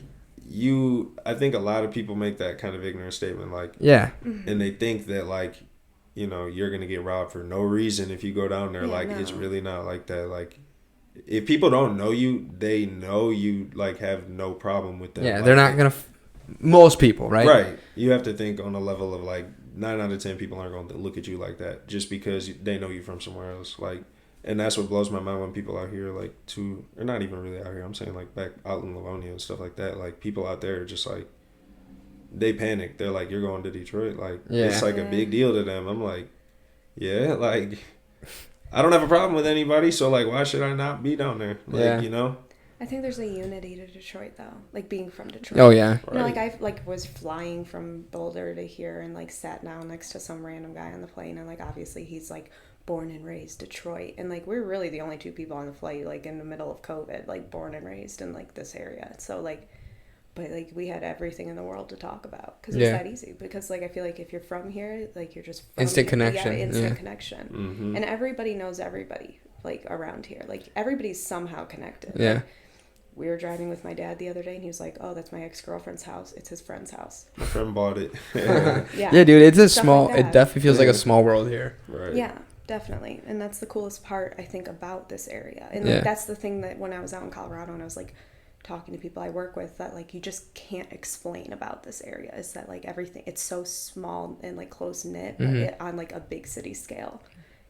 I think a lot of people make that kind of ignorant statement, like, Yeah. and they think that like, you know, you're gonna get robbed for no reason if you go down there. Yeah, Like no. it's really not like that. Like if people don't know you, they know you like have no problem with them. Yeah, Like, they're not gonna. Most people, right? Right. You have to think on a level of like 9 out of 10 people aren't going to look at you like that just because they know you from somewhere else. Like, and that's what blows my mind when people out here like or not even really out here. I'm saying like back out in Livonia and stuff like that. Like people out there are just like, they panic. They're like, you're going to Detroit. Like, Yeah. it's like a Yeah. big deal to them. I'm like, yeah, like I don't have a problem with anybody. So like, why should I not be down there? Like, Yeah. you know? I think there's a unity to Detroit though, like being from Detroit. Oh yeah. You know, like I was flying from Boulder to here and like sat down next to some random guy on the plane, and like obviously he's like born and raised Detroit, and like we're really the only two people on the flight, like in the middle of COVID, like born and raised in like this area. So like, but like we had everything in the world to talk about because it's Yeah. that easy. Because like I feel like if you're from here, like you're just from Instant here. connection, Yeah, instant yeah. connection, Mm-hmm. and everybody knows everybody like around here. Like everybody's somehow connected. Yeah. Like, we were driving with my dad the other day, and he was like, "Oh, that's my ex-girlfriend's house. It's his friend's house." My friend bought it. Yeah. Yeah, dude, it's a Stuff small. like It that. definitely feels like Yeah. a small world here. Right. Yeah, definitely. And that's the coolest part, I think, about this area. And Yeah. like, that's the thing that when I was out in Colorado and I was like talking to people I work with, that like you just can't explain about this area, is that like everything, it's so small and like close knit on like a big city scale.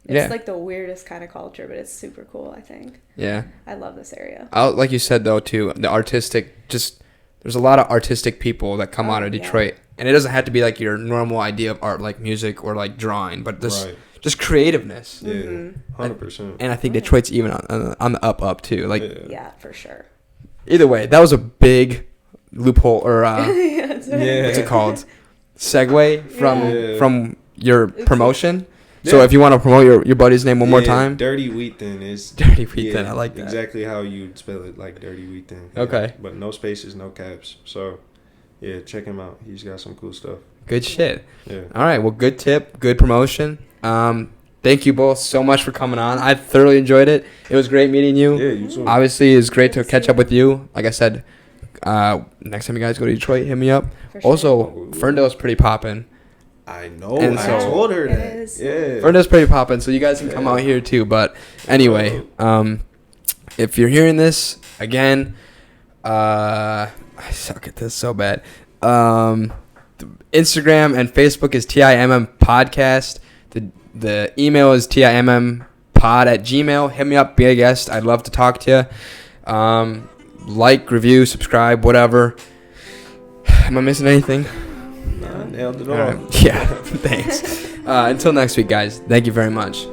It's Yeah. like the weirdest kind of culture, but it's super cool, I think. Yeah. I love this area. Like you said though too, the artistic, just there's a lot of artistic people that come Oh, out of yeah. Detroit, and it doesn't have to be like your normal idea of art, like music or like drawing, but this Right. just creativeness. Yeah. Mm-hmm. 100%. And I think Detroit's even on the up too. Like Yeah, for sure. either way, that was a big loophole or Yeah, it's Yeah. what's it called? Segue Yeah. from your It's- promotion. So Yeah. if you want to promote your buddy's name one more Yeah, time, Dirty Wheat Thin is Dirty Wheat Thin, I like that. Exactly how you'd spell it, like Dirty Wheat Thin. Okay. But no spaces, no caps. So, yeah, check him out. He's got some cool stuff. good shit. Yeah. All right, well, good tip, good promotion. Thank you both so much for coming on. I thoroughly enjoyed it. It was great meeting you. Yeah, you too. Obviously, it's great to Good to catch see up you. with you. Like I said, next time you guys go to Detroit, hit me up. For sure. Also, Ferndale's pretty poppin'. I know. And I so- told her It that. is. Yeah. Ferndale's pretty poppin', so you guys can come out here too. But anyway, if you're hearing this again, I suck at this so bad. Instagram and Facebook is TIMM Podcast. The email is timmpod@gmail. Hit me up, be a guest. I'd love to talk to you. Like, review, subscribe, whatever. Am I missing anything? Nah, nailed it all. All right. Yeah, thanks. Until next week, guys. Thank you very much.